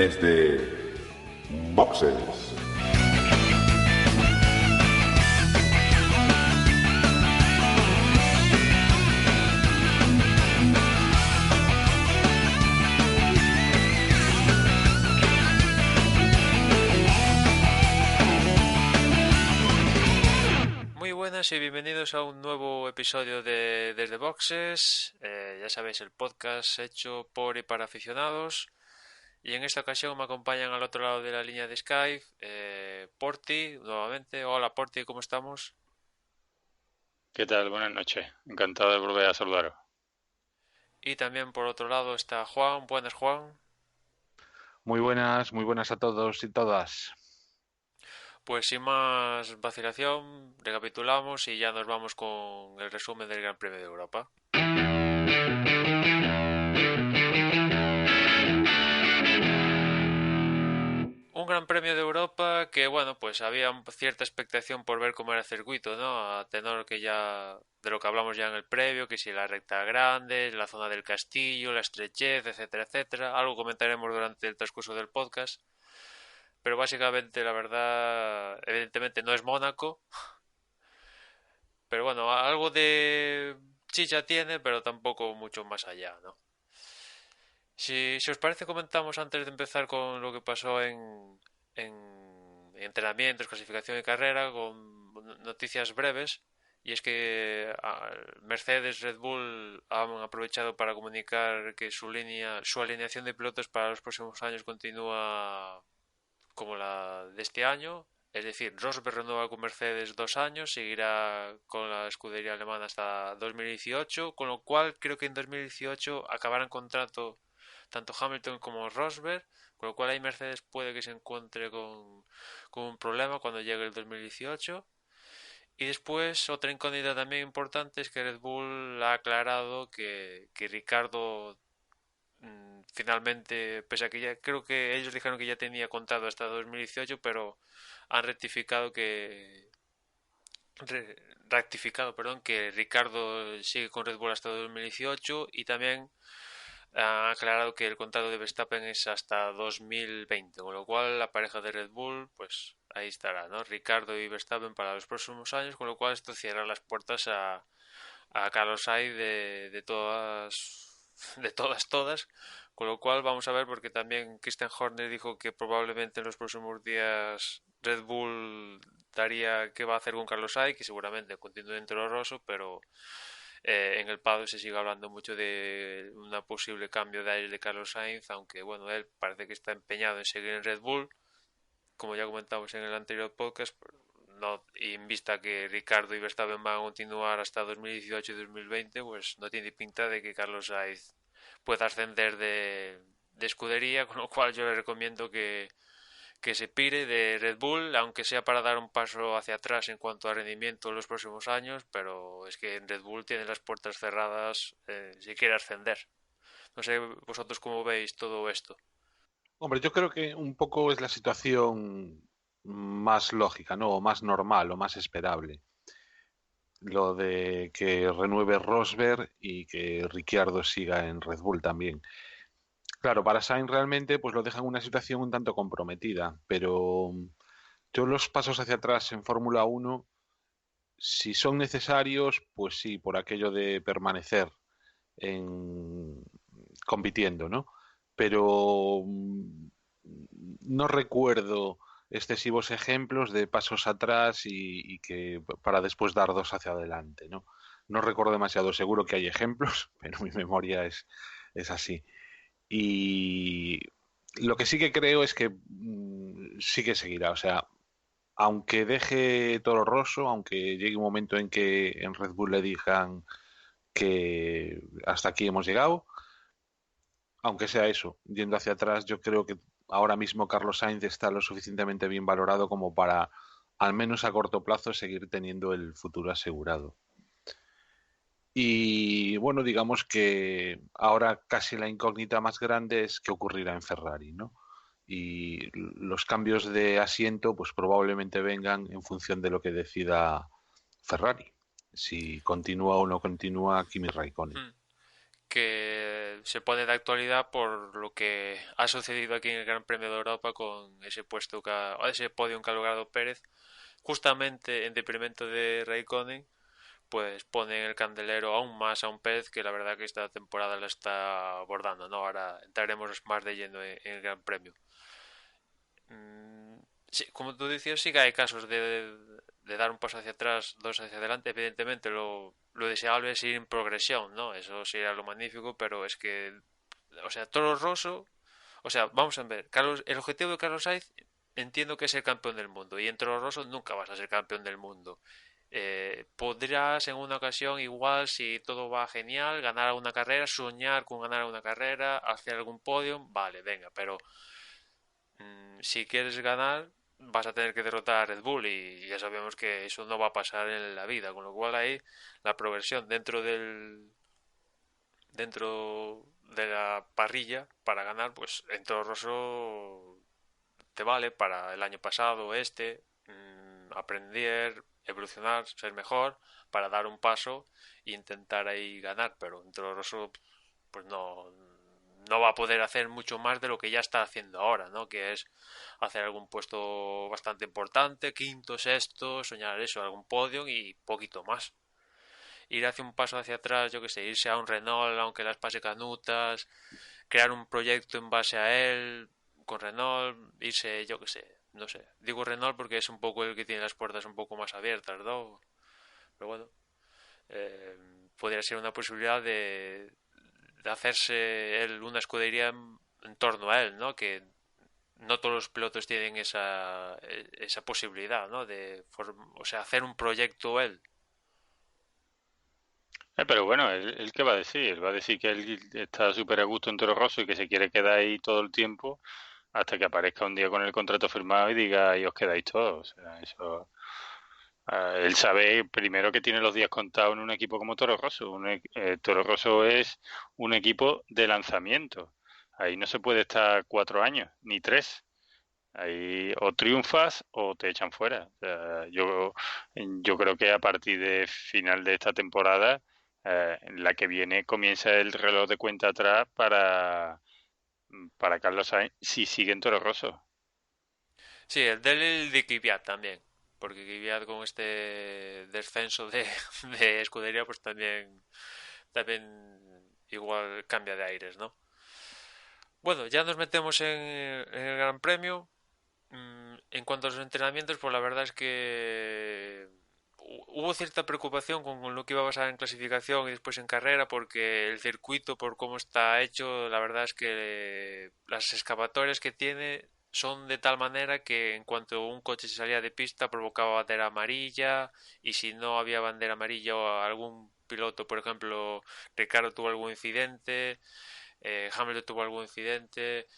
ediciones de Boxes. Muy buenas y bienvenidos a un nuevo episodio de Desde Boxes. Ya sabéis, el podcast hecho por y para aficionados. Y en esta ocasión me acompañan al otro lado de la línea de Skype Porti, nuevamente. Hola Porti, ¿cómo estamos? ¿Qué tal? Buenas noches. Encantado de volver a saludaros. Y también por otro lado está Juan. Buenas, Juan. Muy buenas a todos y todas. Pues sin más vacilación, recapitulamos y ya nos vamos con el resumen del Gran Premio de Europa. Un Gran Premio de Europa que, bueno, pues había cierta expectación por ver cómo era el circuito, ¿no? A tenor que ya, de lo que hablamos ya en el previo, que si la recta grande, la zona del castillo, la estrechez, etcétera, etcétera. Algo comentaremos durante el transcurso del podcast. Pero básicamente, la verdad, evidentemente no es Mónaco. Pero bueno, algo de chicha tiene, pero tampoco mucho más allá, ¿no? Si os parece, comentamos antes de empezar con lo que pasó en entrenamientos, clasificación y carrera, con noticias breves. Y es que Mercedes, Red Bull han aprovechado para comunicar que su alineación de pilotos para los próximos años continúa como la de este año. Es decir, Rosberg renueva con Mercedes 2 años, seguirá con la escudería alemana hasta 2018, con lo cual creo que en 2018 acabarán contrato tanto Hamilton como Rosberg, con lo cual ahí Mercedes puede que se encuentre con un problema cuando llegue el 2018. Y después otra incógnita también importante es que Red Bull ha aclarado que Ricardo finalmente, pese a que ya creo que ellos dijeron que ya tenía contado hasta 2018, pero han rectificado, perdón, que Ricardo sigue con Red Bull hasta 2018 y también han aclarado que el contrato de Verstappen es hasta 2020, con lo cual la pareja de Red Bull, pues ahí estará, ¿no? Ricardo y Verstappen para los próximos años, con lo cual esto cierra las puertas a Carlos Sainz de todas, con lo cual vamos a ver, porque también Christian Horner dijo que probablemente en los próximos días Red Bull daría qué va a hacer con Carlos Sainz, que seguramente continúe en Toro Rosso, pero en el paddock se sigue hablando mucho de un posible cambio de aire de Carlos Sainz, aunque bueno, él parece que está empeñado en seguir en Red Bull, como ya comentamos en el anterior podcast, no, y en vista que Ricardo y Verstappen van a continuar hasta 2018 y 2020, pues no tiene pinta de que Carlos Sainz pueda ascender de escudería, con lo cual yo le recomiendo que se pire de Red Bull, aunque sea para dar un paso hacia atrás en cuanto a rendimiento en los próximos años, pero es que en Red Bull tiene las puertas cerradas si quiere ascender. No sé vosotros cómo veis todo esto. Hombre, yo creo que un poco es la situación más lógica, ¿no? O más normal o más esperable. Lo de que renueve Rosberg y que Ricciardo siga en Red Bull también. Claro, para Sainz realmente pues lo deja en una situación un tanto comprometida, pero yo los pasos hacia atrás en Fórmula Uno, si son necesarios, pues sí, por aquello de permanecer en compitiendo, ¿no? Pero no recuerdo excesivos ejemplos de pasos atrás y que para después dar dos hacia adelante, ¿no? No recuerdo demasiado, seguro que hay ejemplos, pero mi memoria es así. Y lo que sí que creo es que sí que seguirá, o sea, aunque deje Toro Rosso, aunque llegue un momento en que en Red Bull le digan que hasta aquí hemos llegado, aunque sea eso, yendo hacia atrás, yo creo que ahora mismo Carlos Sainz está lo suficientemente bien valorado como para, al menos a corto plazo, seguir teniendo el futuro asegurado. Y bueno, digamos que ahora casi la incógnita más grande es qué ocurrirá en Ferrari, ¿no? Y los cambios de asiento, pues probablemente vengan en función de lo que decida Ferrari, si continúa o no continúa Kimi Raikkonen. que se pone de actualidad por lo que ha sucedido aquí en el Gran Premio de Europa con ese ese podio que ha logrado Pérez, justamente en detrimento de Raikkonen, pues pone en el candelero aún más a un Pérez que la verdad que esta temporada la está abordando, ¿no? Ahora entraremos más de lleno en el Gran Premio. Sí, como tú decías, sí que hay casos de dar un paso hacia atrás, dos hacia adelante. Evidentemente, lo deseable es ir en progresión, ¿no? Eso sería lo magnífico, pero es que, o sea, Toro Rosso, o sea, vamos a ver, el objetivo de Carlos Sainz entiendo que es ser campeón del mundo, y en Toro Rosso nunca vas a ser campeón del mundo. Podrás en una ocasión, igual, si todo va genial, ganar alguna carrera, soñar con ganar alguna carrera, hacer algún podio, vale, venga, pero si quieres ganar, vas a tener que derrotar a Red Bull y ya sabemos que eso no va a pasar en la vida, con lo cual ahí la progresión dentro de la parrilla para ganar, pues en Toro Rosso te vale para el año pasado, aprender, evolucionar, ser mejor, para dar un paso e intentar ahí ganar, pero en Toro Rosso pues no va a poder hacer mucho más de lo que ya está haciendo ahora, ¿no? Que es hacer algún puesto bastante importante, quinto, sexto, soñar eso, algún podio y poquito más. Ir hacia un paso hacia atrás, yo que sé, irse a un Renault, aunque las pase canutas, crear un proyecto en base a él, con Renault, irse, yo que sé, no sé. Digo Renault porque es un poco el que tiene las puertas un poco más abiertas, ¿no? Pero bueno, eh, podría ser una posibilidad de hacerse él una escudería en torno a él, ¿no? Que no todos los pilotos tienen esa posibilidad, ¿no? O sea, hacer un proyecto él. Pero bueno, ¿él qué va a decir? Él va a decir que él está súper a gusto en Toro Rosso y que se quiere quedar ahí todo el tiempo hasta que aparezca un día con el contrato firmado y diga, y os quedáis todos. O sea, eso... él sabe primero que tiene los días contados en un equipo como Toro Rosso. Toro Rosso es un equipo de lanzamiento. Ahí no se puede estar 4 años, ni 3. Ahí o triunfas o te echan fuera. O sea, yo creo que a partir de final de esta temporada, la que viene, comienza el reloj de cuenta atrás para Carlos Sainz si sigue en Toro Rosso. Sí, el de Kvyat también. Porque Kvyat con este descenso de escudería, pues también igual cambia de aires, ¿no? Bueno, ya nos metemos en el Gran Premio. En cuanto a los entrenamientos, pues la verdad es que hubo cierta preocupación con lo que iba a pasar en clasificación y después en carrera, porque el circuito, por cómo está hecho, la verdad es que las escapatorias que tiene son de tal manera que en cuanto un coche se salía de pista provocaba bandera amarilla, y si no había bandera amarilla o algún piloto, por ejemplo, Ricardo tuvo algún incidente, Hamilton tuvo algún incidente,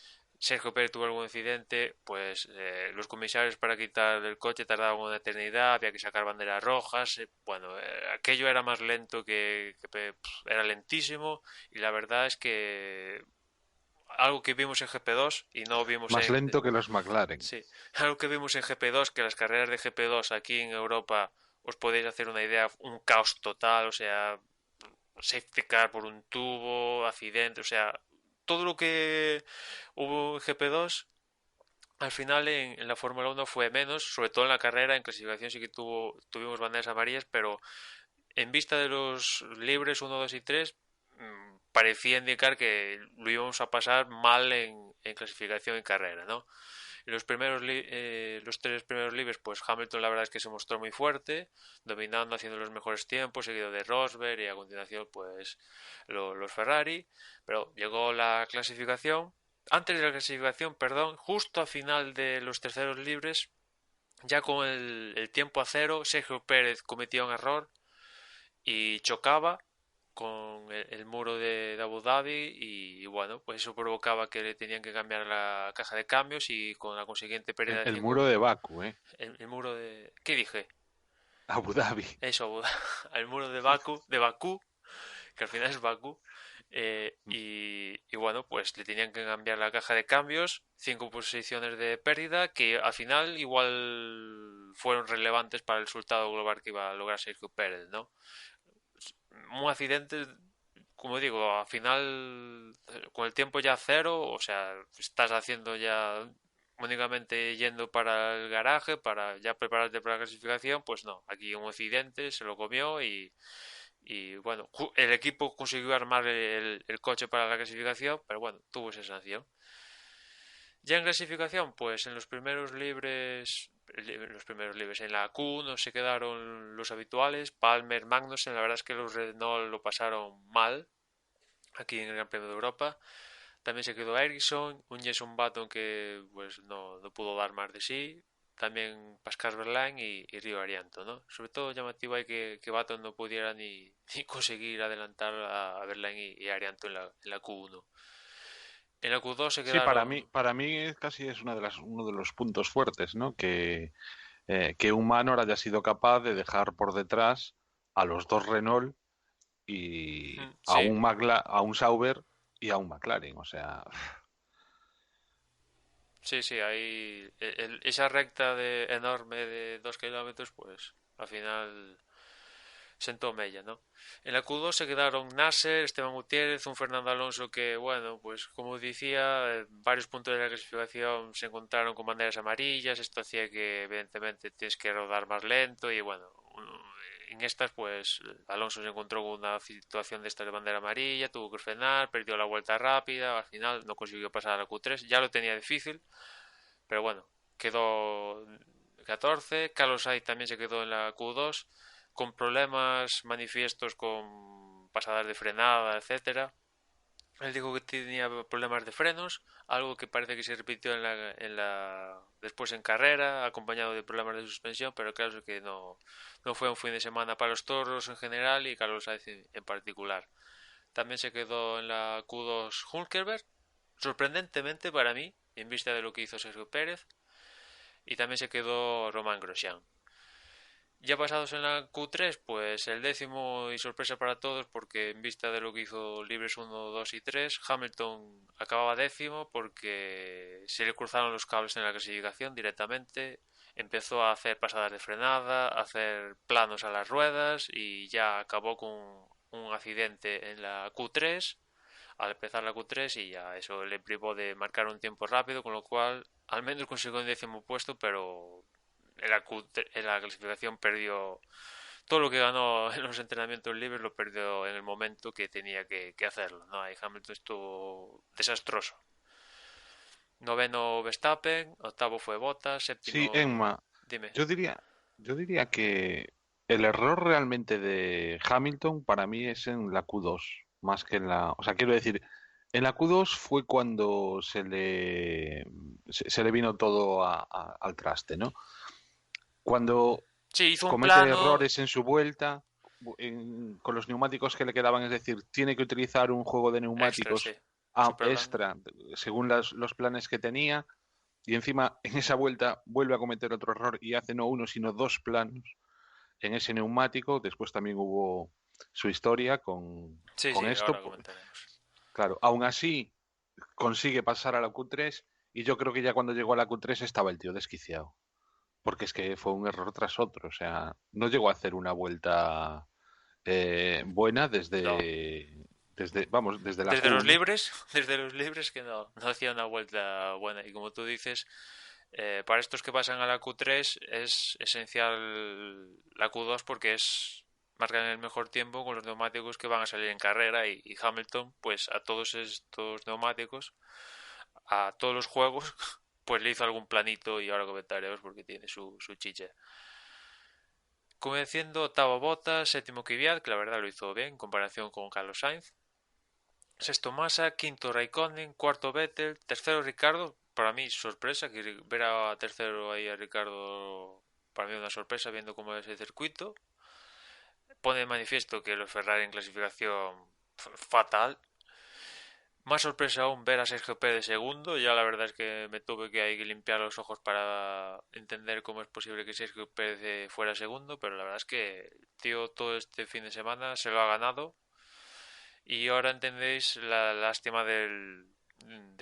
Sergio Pérez tuvo algún incidente, pues los comisarios para quitar el coche tardaban una eternidad, había que sacar banderas rojas, bueno, aquello era más lento era lentísimo, y la verdad es que algo que vimos en GP2 y no vimos Más en... lento que los McLaren. Sí, algo que vimos en GP2, que las carreras de GP2 aquí en Europa, os podéis hacer una idea, un caos total, o sea, safety car por un tubo, accidente, o sea, todo lo que hubo en GP2 al final en la Fórmula 1 fue menos, sobre todo en la carrera. En clasificación sí que tuvimos banderas amarillas, pero en vista de los libres uno 2 y 3 parecía indicar que lo íbamos a pasar mal en clasificación y carrera, ¿no? Los tres primeros libres, pues Hamilton la verdad es que se mostró muy fuerte, dominando, haciendo los mejores tiempos, seguido de Rosberg, y a continuación pues los Ferrari. Pero llegó la clasificación, antes de la clasificación, perdón, justo a final de los terceros libres, ya con el tiempo a cero, Sergio Pérez cometía un error y chocaba con el muro de Abu Dhabi, y bueno, pues eso provocaba que le tenían que cambiar la caja de cambios y con la consiguiente pérdida de El cinco... muro de Baku, ¿eh? El muro de... ¿Qué dije? Abu Dhabi. Eso, el muro de Bakú, que al final es Bakú. Y bueno, pues le tenían que cambiar la caja de cambios, 5 posiciones de pérdida, que al final igual fueron relevantes para el resultado global que iba a lograr Sergio Pérez, ¿no? Un accidente como digo, al final, con el tiempo ya cero, o sea, estás haciendo ya únicamente yendo para el garaje, para ya prepararte para la clasificación, pues no, aquí un accidente, se lo comió y bueno, el equipo consiguió armar el coche para la clasificación, pero bueno, tuvo esa sanción. Ya en clasificación, pues en los primeros libres, en la Q1 se quedaron los habituales, Palmer, Magnussen, la verdad es que los Renault lo pasaron mal aquí en el Gran Premio de Europa. También se quedó Ericsson, un Jason Button que pues no pudo dar más de sí. También Pascal Verlaine y Río Arianto, ¿no? Sobre todo llamativo hay que Button no pudiera ni conseguir adelantar a Verlaine y Arianto en la Q1. En la Q2 se Sí, quedaron. para mí casi es uno de los puntos fuertes, ¿no? Que un Manor haya sido capaz de dejar por detrás a los dos Renault y Sí, a un Sauber y a un McLaren. O sea, sí, ahí esa recta enorme de 2 kilómetros, pues al final sentó mella, ¿no? En la Q2 se quedaron Nasser, Esteban Gutiérrez, un Fernando Alonso que, bueno, pues como decía, varios puntos de la clasificación se encontraron con banderas amarillas, esto hacía que evidentemente tienes que rodar más lento y bueno, en estas pues Alonso se encontró con una situación de esta de bandera amarilla, tuvo que frenar, perdió la vuelta rápida, al final no consiguió pasar a la Q3, ya lo tenía difícil, pero bueno, quedó 14. Carlos Sainz también se quedó en la Q2 con problemas manifiestos con pasadas de frenada, etcétera. Él dijo que tenía problemas de frenos, algo que parece que se repitió después en carrera, acompañado de problemas de suspensión, pero claro que no fue un fin de semana para los toros en general y Carlos Sainz en particular. También se quedó en la Q2 Hulkenberg, sorprendentemente para mí, en vista de lo que hizo Sergio Pérez, y también se quedó Román Grosjean. Ya pasados en la Q3, pues el décimo y sorpresa para todos porque en vista de lo que hizo Libres 1, 2 y 3, Hamilton acababa décimo porque se le cruzaron los cables en la clasificación directamente, empezó a hacer pasadas de frenada, a hacer planos a las ruedas y ya acabó con un accidente en la Q3 al empezar la Q3 y ya eso le privó de marcar un tiempo rápido, con lo cual al menos consiguió un décimo puesto, pero en la clasificación perdió todo lo que ganó en los entrenamientos libres, lo perdió en el momento que tenía que hacerlo, ¿no? Ahí Hamilton estuvo desastroso. Noveno Verstappen, octavo fue Bottas, sí, séptimo. Emma, Dime. yo diría, yo diría que el error realmente de Hamilton para mí es en la Q2, más que en la... O sea, quiero decir, en la Q2 fue cuando se le vino todo al traste, ¿no? Cuando Sí, hizo un comete plano errores en su vuelta, con los neumáticos que le quedaban, es decir, tiene que utilizar un juego de extra, sí. neumáticos Super blando. extra según los planes que tenía, y encima en esa vuelta vuelve a cometer otro error y hace no uno, sino dos planos en ese neumático. Después también hubo su historia Sí, con sí, esto. ahora comentaremos. Claro, aún así consigue pasar a la Q3 y yo creo que ya cuando llegó a la Q3 estaba el tío desquiciado. Porque es que fue un error tras otro. O sea, no llegó a hacer una vuelta buena No. desde la Desde los Q1. libres, desde los libres que no hacía una vuelta buena. Y como tú dices, para estos que pasan a la Q3 es esencial la Q2 porque marcan el mejor tiempo con los neumáticos que van a salir en carrera y Hamilton, pues a todos estos neumáticos, a todos los juegos, pues le hizo algún planito y ahora comentaremos porque tiene su chicha. Como diciendo, octavo Bottas, séptimo Kvyat, que la verdad lo hizo bien en comparación con Carlos Sainz. Sexto Massa, quinto Raikkonen, cuarto Vettel, tercero Ricardo. Para mí, sorpresa, que ver a tercero ahí a Ricardo, para mí una sorpresa viendo cómo es el circuito. Pone de manifiesto que los Ferrari en clasificación fatal. Más sorpresa aún ver a Sergio Pérez segundo. Ya la verdad es que me tuve que, hay que limpiar los ojos para entender cómo es posible que Sergio Pérez fuera segundo, pero la verdad es que tío todo este fin de semana se lo ha ganado. Y ahora entendéis la lástima del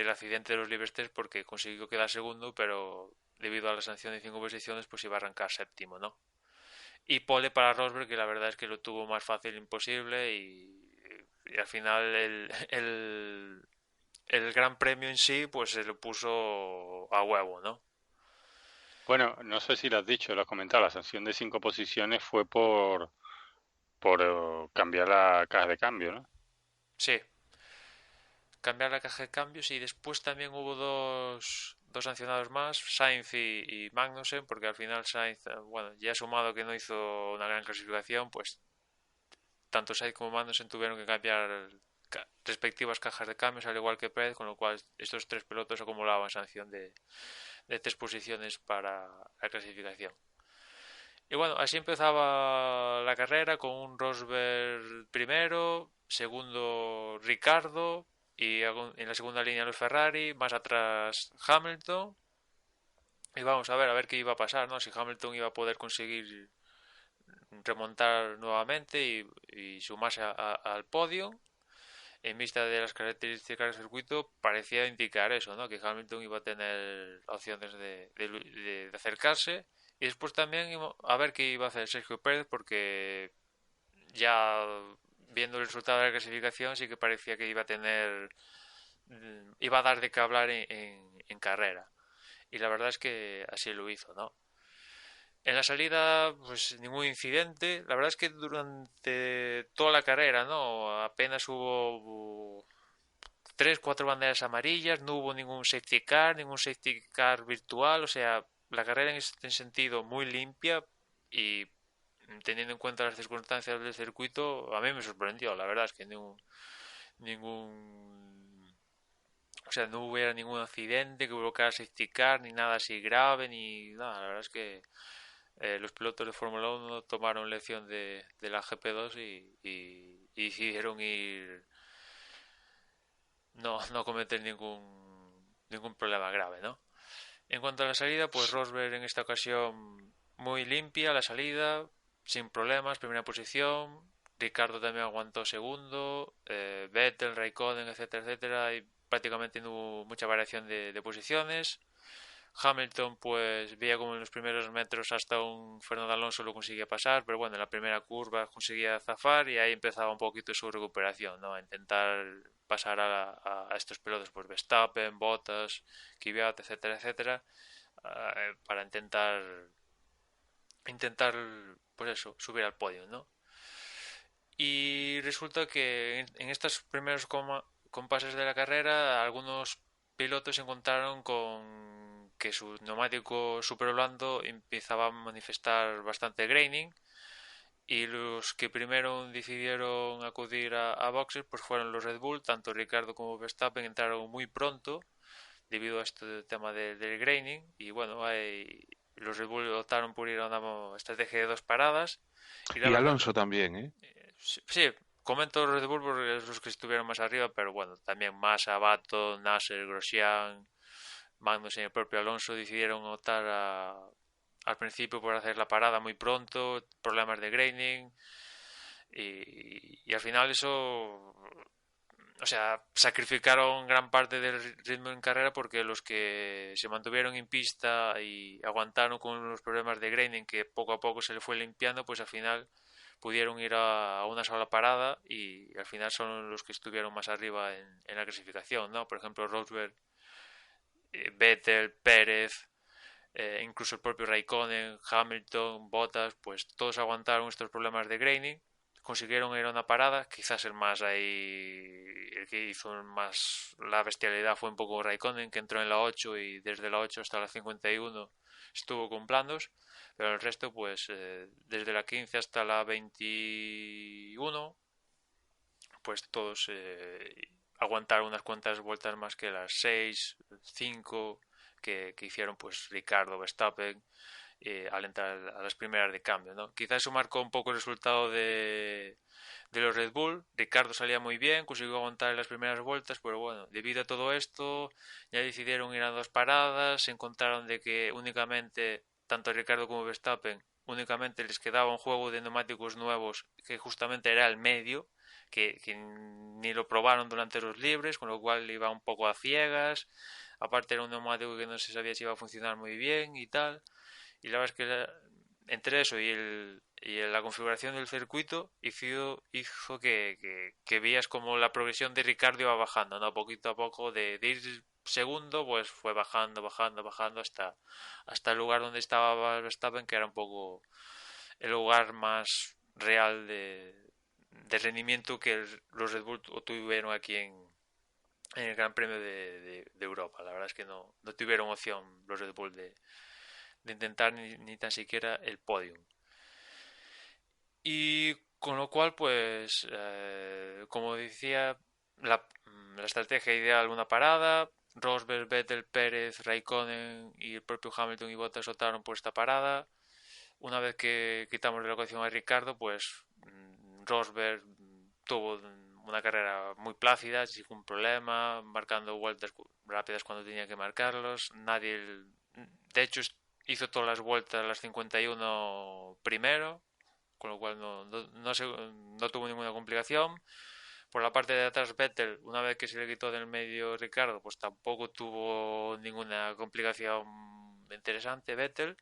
accidente de los Libres 3 porque consiguió quedar segundo, pero debido a la sanción de 5 posiciones, pues iba a arrancar séptimo, ¿no? Y pole para Rosberg, que la verdad es que lo tuvo más fácil imposible y y al final el Gran Premio en sí, pues se lo puso a huevo, ¿no? Bueno, no sé si lo has dicho, lo has comentado, la sanción de 5 posiciones fue por cambiar la caja de cambio, ¿no? Sí, cambiar la caja de cambios y después también hubo dos sancionados más, Sainz y Magnussen, porque al final Sainz, bueno, ya sumado que no hizo una gran clasificación, pues tanto Sainz como Magnussen tuvieron que cambiar respectivas cajas de cambios, al igual que Pérez, con lo cual estos tres pilotos acumulaban sanción de 3 posiciones para la clasificación. Y bueno, así empezaba la carrera con un Rosberg primero, segundo Ricardo y en la segunda línea los Ferrari, más atrás Hamilton. Y vamos a ver qué iba a pasar, ¿no? Si Hamilton iba a poder conseguir remontar nuevamente y sumarse al podio. En vista de las características del circuito, parecía indicar eso, ¿no? Que Hamilton iba a tener opciones de acercarse. Y después también a ver qué iba a hacer Sergio Pérez, porque ya viendo el resultado de la clasificación sí que parecía que iba a tener, iba a dar de qué hablar en carrera. Y la verdad es que así lo hizo, ¿no? En la salida, pues ningún incidente. La verdad es que durante toda la carrera, ¿no? Apenas hubo 3, 4 banderas amarillas, no hubo ningún safety car virtual, o sea, la carrera en este sentido muy limpia y teniendo en cuenta las circunstancias del circuito, a mí me sorprendió, la verdad es que ningún, o sea, no hubiera ningún accidente que provocara safety car, ni nada así grave, ni nada, la verdad es que los pilotos de Fórmula 1 tomaron lección de la GP2 y decidieron ir no cometer ningún problema grave, ¿no? En cuanto a la salida, pues Rosberg en esta ocasión muy limpia la salida, sin problemas, primera posición. Ricardo también aguantó segundo, Vettel, Raikkonen, etcétera, etcétera. Y prácticamente no hubo mucha variación de posiciones. Hamilton pues veía como en los primeros metros hasta un Fernando Alonso lo conseguía pasar, pero bueno, en la primera curva conseguía zafar y ahí empezaba un poquito su recuperación, ¿no? A intentar pasar a estos pilotos, pues Verstappen, Bottas, Kvyat, etcétera, etcétera, para intentar, pues eso, subir al podio, ¿no? Y resulta que en estos primeros compases de la carrera, algunos pilotos se encontraron con que su neumático super blando empezaba a manifestar bastante graining y los que primero decidieron acudir a boxes pues fueron los Red Bull, tanto Ricardo como Verstappen entraron muy pronto debido a este tema del graining y bueno, los Red Bull optaron por ir a una estrategia de 2 paradas y la Y verdad, Alonso también, ¿eh? sí, comento Red Bull porque es los que estuvieron más arriba, pero bueno, también Massa, Baton, Nasser, Grosjean, Magnus y el propio Alonso decidieron optar al principio por hacer la parada muy pronto, problemas de graining y al final eso, o sea, sacrificaron gran parte del ritmo en carrera porque los que se mantuvieron en pista y aguantaron con los problemas de graining que poco a poco se le fue limpiando, pues al final pudieron ir a una sola parada y al final son los que estuvieron más arriba en la clasificación, ¿no? Por ejemplo, Rosberg, Vettel, Pérez, incluso el propio Raikkonen, Hamilton, Bottas, pues todos aguantaron estos problemas de graining, consiguieron ir a una parada, quizás el que hizo más la bestialidad fue un poco Raikkonen, que entró en la 8 y desde la 8 hasta la 51 estuvo con blandos, pero el resto pues desde la 15 hasta la 21 pues todos aguantaron unas cuantas vueltas más que las 6, 5 que hicieron pues Ricardo, Verstappen al entrar a las primeras de cambio, ¿no? Quizás eso marcó un poco el resultado de los Red Bull. Ricardo salía muy bien, consiguió aguantar en las primeras vueltas, pero bueno, debido a todo esto ya decidieron ir a 2 paradas, se encontraron de que únicamente tanto Ricardo como Verstappen únicamente les quedaba un juego de neumáticos nuevos que justamente era el medio, que ni lo probaron durante los libres, con lo cual iba un poco a ciegas. Aparte era un neumático que no se sabía si iba a funcionar muy bien y tal. Y la verdad es que entre eso y la configuración del circuito hizo que veías como la progresión de Ricardo iba bajando, ¿no? Poquito a poco de ir segundo, pues fue bajando hasta el lugar donde estaba Verstappen, que era un poco el lugar más real de rendimiento que los Red Bull tuvieron aquí en el Gran Premio de Europa. La verdad es que no tuvieron opción los Red Bull de intentar ni tan siquiera el podium. Y con lo cual, pues, como decía, la estrategia ideal, una parada. Rosberg, Vettel, Pérez, Raikkonen y el propio Hamilton y Bottas optaron por esta parada. Una vez que quitamos de la ecuación a Ricardo, pues Rosberg tuvo una carrera muy plácida, sin ningún problema, marcando vueltas rápidas cuando tenía que marcarlos. De hecho, hizo todas las vueltas, las 51 primero, con lo cual no tuvo ninguna complicación. Por la parte de atrás, Vettel, una vez que se le quitó del medio Ricardo, pues tampoco tuvo ninguna complicación interesante Vettel.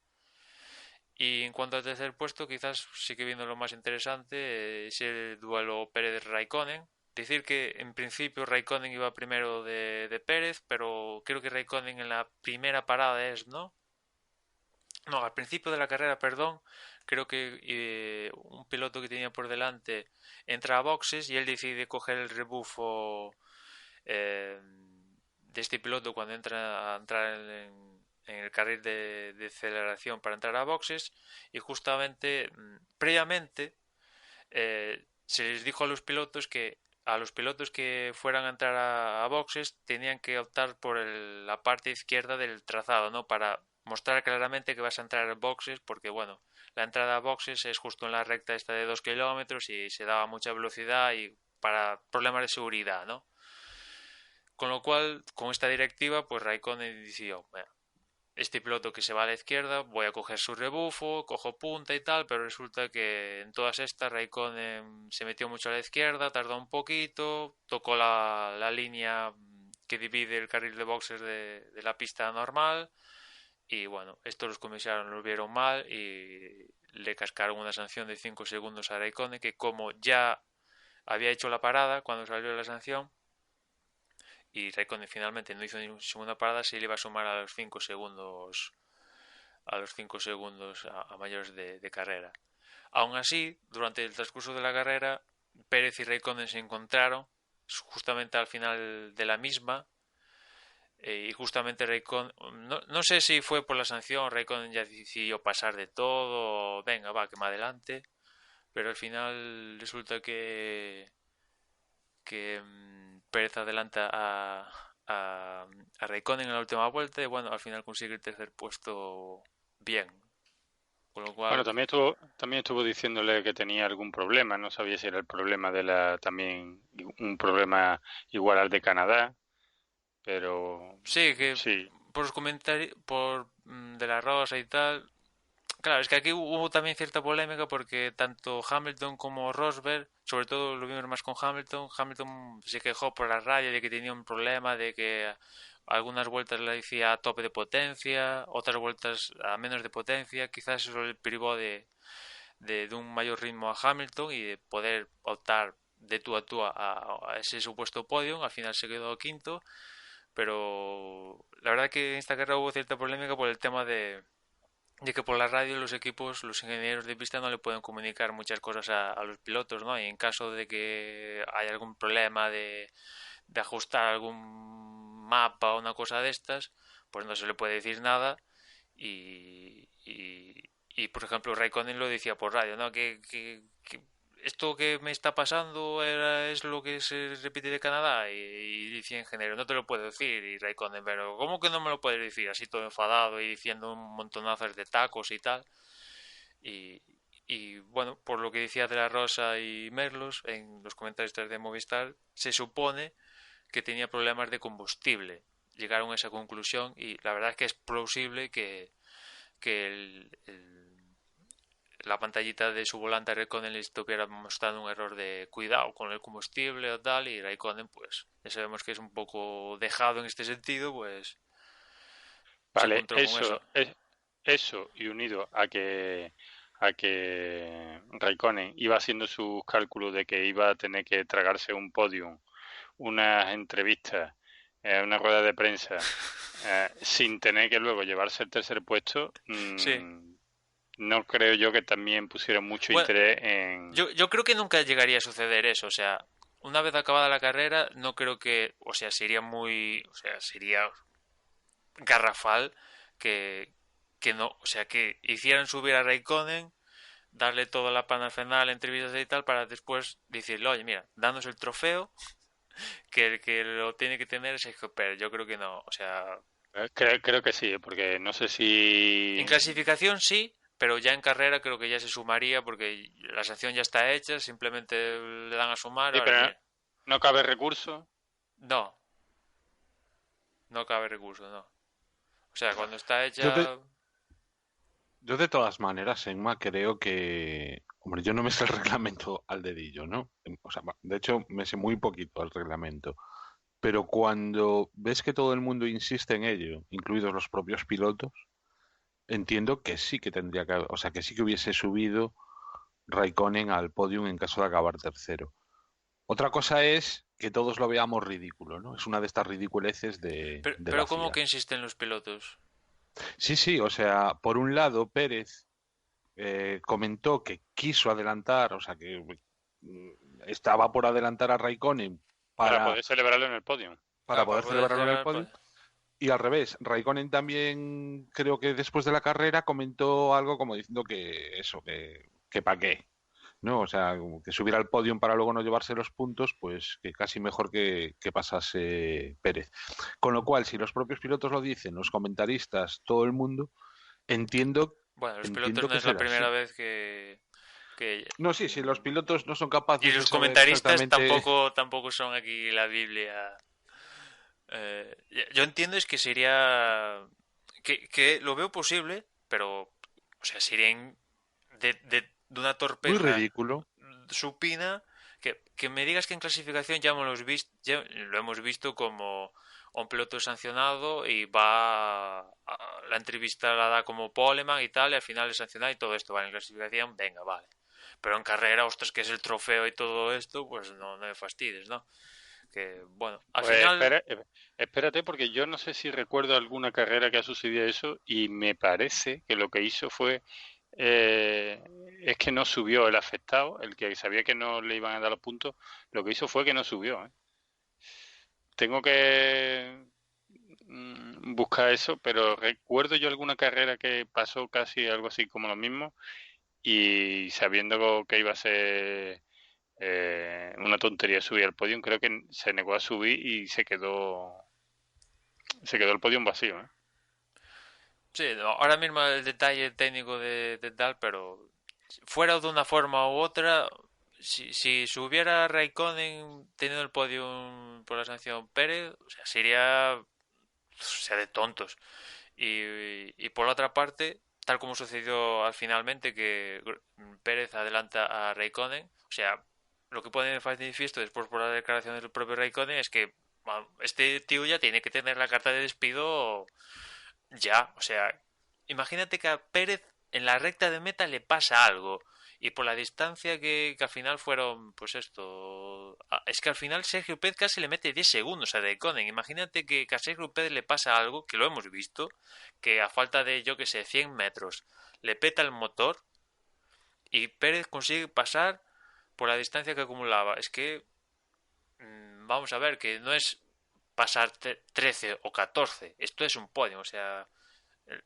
Y en cuanto al tercer puesto, quizás sí que viendo lo más interesante es el duelo Pérez-Raikkonen. Decir que en principio Raikkonen iba primero de Pérez, pero creo que Raikkonen en la primera parada ¿no? No, al principio de la carrera, perdón, creo que un piloto que tenía por delante entra a boxes y él decide coger el rebufo de este piloto cuando entra a entrar en el carril de aceleración para entrar a boxes y justamente previamente se les dijo a los pilotos que fueran a entrar a boxes tenían que optar por la parte izquierda del trazado, ¿no? Para mostrar claramente que vas a entrar en boxes porque, bueno, la entrada a boxes es justo en la recta esta de 2 kilómetros y se daba mucha velocidad y para problemas de seguridad, ¿no? Con lo cual, con esta directiva, pues Raikkonen decidió, este piloto que se va a la izquierda, voy a coger su rebufo, cojo punta y tal, pero resulta que en todas estas Raikkonen se metió mucho a la izquierda, tardó un poquito, tocó la línea que divide el carril de boxes de la pista normal y bueno, estos los comisarios lo vieron mal y le cascaron una sanción de 5 segundos a Raikkonen que como ya había hecho la parada cuando salió la sanción, y Raikkonen finalmente no hizo ni segunda parada, se le iba a sumar a los 5 segundos a mayores de carrera. Aún así, durante el transcurso de la carrera, Pérez y Raikkonen se encontraron justamente al final de la misma y justamente Raikkonen, no sé si fue por la sanción, Raikkonen ya decidió pasar de todo, venga, va, que me adelante, pero al final resulta que Pérez adelanta a Raikkonen en la última vuelta y bueno, al final consigue el tercer puesto bien. Con lo Bueno, cual, también estuvo diciéndole que tenía algún problema, no sabía si era el problema también un problema igual al de Canadá, pero sí, que sí, por los comentarios de la Rosa y tal, claro, es que aquí hubo también cierta polémica porque tanto Hamilton como Rosberg, sobre todo lo vimos más con Hamilton se quejó por la radio de que tenía un problema, de que algunas vueltas la hacía a tope de potencia, otras vueltas a menos de potencia, quizás eso le privó de un mayor ritmo a Hamilton y de poder optar de tú a ese supuesto podio, al final se quedó quinto, pero la verdad que en esta carrera hubo cierta polémica por el tema de que por la radio los equipos, los ingenieros de pista no le pueden comunicar muchas cosas a los pilotos, ¿no? Y en caso de que haya algún problema de ajustar algún mapa o una cosa de estas, pues no se le puede decir nada y por ejemplo Raikkonen lo decía por radio, ¿no? Que esto que me está pasando es lo que se repite de Canadá y decía ingeniero, no te lo puedo decir y Raikkonen, pero ¿cómo que no me lo puedes decir? Así todo enfadado y diciendo un montonazo de tacos y tal y, y bueno, por lo que decía de la Rosa y Merlos en los comentarios de Movistar, se supone que tenía problemas de combustible. Llegaron a esa conclusión y la verdad es que es plausible que la pantallita de su volante a Raikkonen le estuviera mostrando un error de cuidado con el combustible o tal y Raikkonen pues ya sabemos que es un poco dejado en este sentido pues se vale, encontró con eso. eso y unido a que a que Raikkonen iba haciendo sus cálculos de que iba a tener que tragarse un podium, unas entrevistas, una rueda de prensa, sin tener que luego llevarse el tercer puesto, Sí. no creo yo que también pusiera mucho Bueno, interés en... yo creo que nunca llegaría a suceder eso. O sea, una vez acabada la carrera, no creo que, o sea, sería muy, o sea, sería garrafal que, que no, o sea, que hicieran subir a Raikkonen, darle toda la parafernalia, entrevistas y tal, para después decirle, oye, mira, danos el trofeo, que el que lo tiene que tener es Sergio Pérez. Yo creo que no, o sea, Creo que sí, porque no sé en si... clasificación sí, pero ya en carrera creo que ya se sumaría porque la sanción ya está hecha, simplemente le dan a sumar, Sí, vale, pero mira. no cabe recurso. No, no cabe recurso, no. O sea, cuando está Yo de, hecha... yo de todas maneras, Emma, creo que, hombre, yo no me sé el reglamento al dedillo, ¿no? O sea, de hecho, me sé muy poquito el reglamento. Pero cuando ves que todo el mundo insiste en ello, incluidos los propios pilotos, entiendo que sí que tendría que, o sea, que sí que hubiese subido Raikkonen al podium en caso de acabar tercero. Otra cosa es que todos lo veamos ridículo, ¿no? Es una de estas ridiculeces de la Pero ¿cómo FIA. que insisten los pilotos? Sí, sí, o sea, por un lado, Pérez comentó que quiso adelantar, o sea, que estaba por adelantar a Raikkonen Para para, poder celebrarlo en el podio. para Claro, para poder poder celebrarlo en el celebrar... podio. Y al revés, Raikkonen también creo que después de la carrera comentó algo como diciendo que eso, que para qué, ¿no? O sea, como que subir al podio para luego no llevarse los puntos, pues que casi mejor que pasase Pérez. Con lo cual, si los propios pilotos lo dicen, los comentaristas, todo el mundo, entiendo, Bueno, los pilotos entiendo no que es la será primera así. vez que... No, sí, si los pilotos no son Y capaces de los saber comentaristas exactamente. tampoco son aquí la Biblia. Yo entiendo es que sería... Que lo veo posible, pero... O sea, sería de una Muy torpeza ridículo. supina que me digas que en clasificación ya hemos visto, lo hemos visto como un piloto sancionado y la entrevista la da como poleman y tal, y al final es sancionado y todo esto, vale, en clasificación, venga, vale. Pero en carrera, ostras, que es el trofeo y todo esto, pues no me fastides, ¿no? Que, bueno, al Pues final, espérate, porque yo no sé si recuerdo alguna carrera que ha sucedido eso y me parece que lo que hizo fue eh, es que no subió el afectado, el que sabía que no le iban a dar los puntos, lo que hizo fue que no subió, ¿eh? Tengo que buscar eso, pero recuerdo yo alguna carrera que pasó casi algo así como lo mismo y sabiendo que iba a ser una tontería subir al podio, creo que se negó a subir y se quedó el podio vacío, ¿eh? sí, no, ahora mismo el detalle técnico de tal, pero fuera de una forma u otra, si subiera Raikkonen teniendo el podio por la sanción Pérez, o sea, sería, o sea, de tontos. Y por la otra parte, tal como sucedió al finalmente, que Pérez adelanta a Raikkonen, o sea, lo que pone en manifiesto después por la declaración del propio Raikkonen es que este tío ya tiene que tener la carta de despido ya, o sea, imagínate que a Pérez en la recta de meta le pasa algo. Y por la distancia que al final fueron, pues esto. Es que al final Sergio Pérez casi le mete 10 segundos a Raikkonen. Imagínate que a Sergio Pérez le pasa algo, que lo hemos visto, que a falta de, yo que sé, 100 metros, le peta el motor y Pérez consigue pasar por la distancia que acumulaba. Es que, vamos a ver, que no es pasar 13 o 14, esto es un podio, o sea,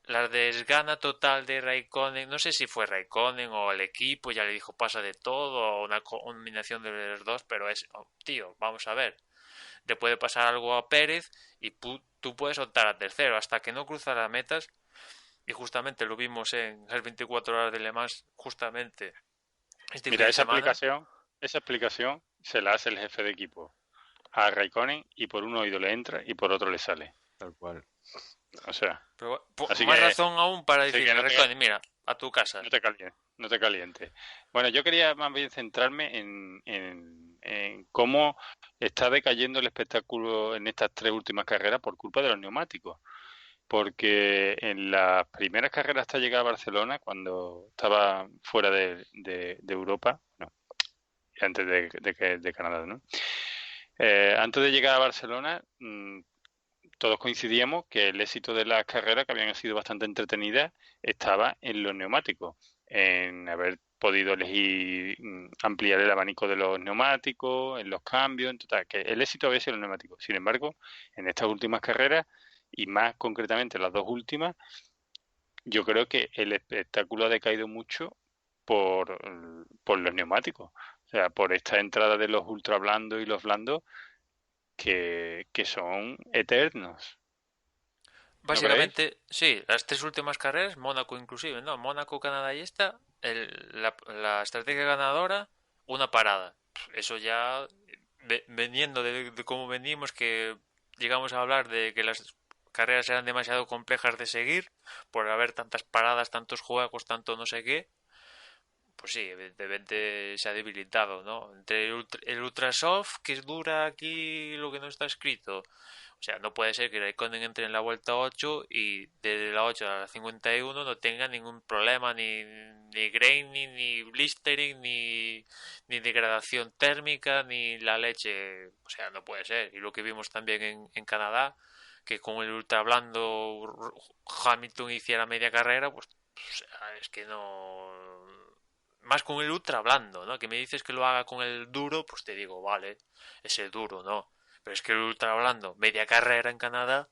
la desgana total de Raikkonen, no sé si fue Raikkonen o el equipo, ya le dijo pasa de todo, o una combinación de los dos, pero es, oh, tío, vamos a ver, le puede pasar algo a Pérez y tú puedes optar a tercero hasta que no cruza las metas, y justamente lo vimos en las 24 horas de Le Mans, justamente este fin Mira, de semana. esa explicación se la hace el jefe de equipo a Raikkonen y por un oído le entra y por otro le sale. Tal cual. O sea, Pero así más que, razón aún para así que decirle, Raikkonen, mira, a tu casa. no te calientes, no te calientes. Bueno, yo quería más bien centrarme en cómo está decayendo el espectáculo en estas tres últimas carreras por culpa de los neumáticos. porque en las primeras carreras hasta llegar a Barcelona, cuando estaba fuera de Europa, no, antes de Canadá, ¿no? Antes de llegar a Barcelona, todos coincidíamos que el éxito de las carreras, que habían sido bastante entretenidas, estaba en los neumáticos, en haber podido elegir, ampliar el abanico de los neumáticos, en los cambios, en total, que el éxito había sido en los neumáticos. Sin embargo, en estas últimas carreras, y más concretamente las dos últimas, yo creo que el espectáculo ha decaído mucho por los neumáticos. O sea, por esta entrada de los ultra blandos y los blandos que son eternos. ¿No creéis? Básicamente, sí, las tres últimas carreras, Mónaco inclusive, ¿no? Mónaco, Canadá y esta, la estrategia ganadora, una parada. Eso ya, veniendo de cómo venimos, que llegamos a hablar de que las carreras eran demasiado complejas de seguir, por haber tantas paradas, tantos juegos, tanto no sé qué, pues sí, evidentemente se ha debilitado, ¿no? Entre el Ultrasoft, que dura aquí lo que no está escrito. O sea, no puede ser que Raikkonen entre en la vuelta 8 y desde la 8 a la 51 no tenga ningún problema, ni graining, ni blistering, ni degradación térmica, ni la leche. O sea, no puede ser. Y lo que vimos también en Canadá, que con el ultra blando Hamilton hiciera media carrera, pues o sea, es que no. Más con el ultra blando, ¿no? Que me dices que lo haga con el duro, pues te digo, vale, ese duro, ¿no? Pero es que el ultra blando, media carrera en Canadá,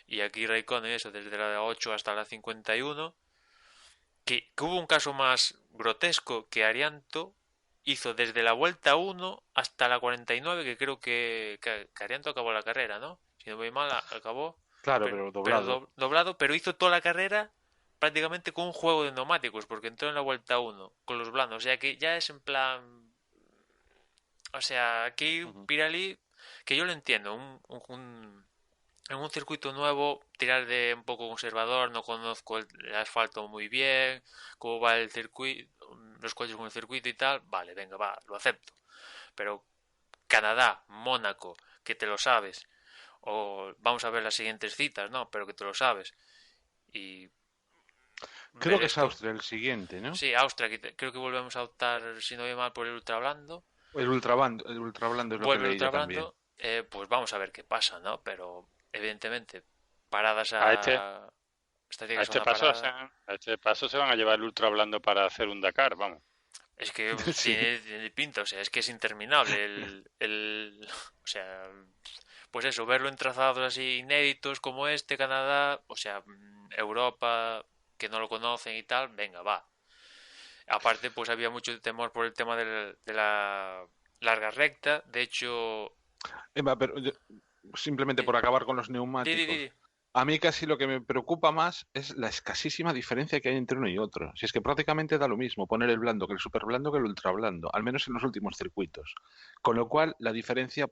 y aquí Raikkonen, eso, desde la 8 hasta la 51, que hubo un caso más grotesco que Arianto hizo desde la vuelta 1 hasta la 49, que creo que Arianto acabó la carrera, ¿no? Si no voy mal, acabó, Claro, pero, pero doblado. doblado, pero hizo toda la carrera prácticamente con un juego de neumáticos, porque entró en la vuelta 1 con los blandos, o sea que ya es en plan. O sea, aquí Ujú. Pirelli, que yo lo entiendo, en un circuito nuevo, tirar de un poco conservador, no conozco el asfalto muy bien, cómo va el circuito, los coches con el circuito y tal, vale, venga, va, lo acepto. Pero Canadá, Mónaco, que te lo sabes, o vamos a ver las siguientes citas, ¿no? Pero que te lo sabes. Y Creo ver que es esto. Austria el siguiente, ¿no? Sí, Austria, creo que volvemos a optar, si no voy mal, por el ultra blando. El ultra blando es lo que Vuelve leí ultra yo también. blando, pues vamos a ver qué pasa, ¿no? Pero evidentemente, paradas A este, a. Esta tiene a que ser este una paso parada. a este paso se van a llevar el ultra blando para hacer un Dakar, vamos. Es que Sí. tiene pinta, o sea, es que es interminable o sea, pues eso, verlo en trazados así inéditos como este, Canadá, o sea, Europa, que no lo conocen y tal, venga, va. Aparte, pues había mucho temor por el tema de la larga recta. De hecho, Pero simplemente di, por acabar con los di. neumáticos. A mí casi lo que me preocupa más es la escasísima diferencia que hay entre uno y otro. Si es que prácticamente da lo mismo poner el blando que el super blando que el ultra blando, al menos en los últimos circuitos. Con lo cual la diferencia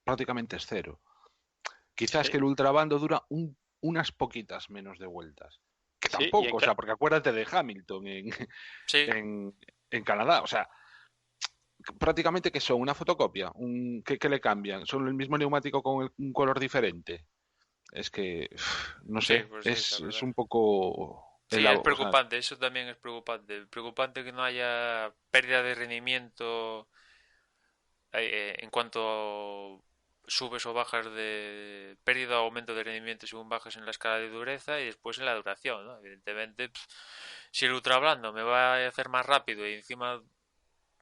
prácticamente es cero. Quizás Sí, que el ultra blando dura unas poquitas menos de vueltas. Que sí, y en, tampoco, o sea, porque acuérdate de Hamilton Sí, en Canadá, o sea, prácticamente que son una fotocopia, ¿qué le cambian? ¿Son el mismo neumático con un color diferente? Es que, no sí, sé, pues sí, la es verdad. un poco... Sí, es O sea, preocupante, eso también es preocupante. Preocupante que no haya pérdida de rendimiento en cuanto subes o bajas de pérdida o aumento de rendimiento según bajas en la escala de dureza y después en la duración, ¿no? Evidentemente, si el ultra blando me va a hacer más rápido y encima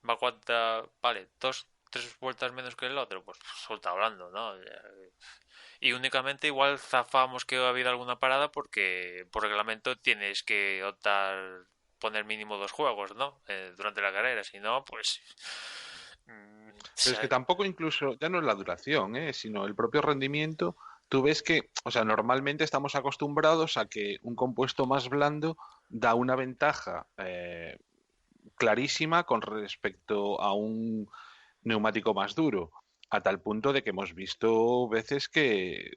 va a aguantar, vale, dos, tres vueltas menos que el otro, pues ultra blando, ¿no? Y únicamente igual zafamos que ha habido alguna parada porque por reglamento tienes que optar poner mínimo dos juegos, ¿no? Durante la carrera, si no, pues. pero es que tampoco incluso, ya no es la duración, sino el propio rendimiento. Tú ves que, o sea, normalmente estamos acostumbrados a que un compuesto más blando da una ventaja clarísima con respecto a un neumático más duro, a tal punto de que hemos visto veces que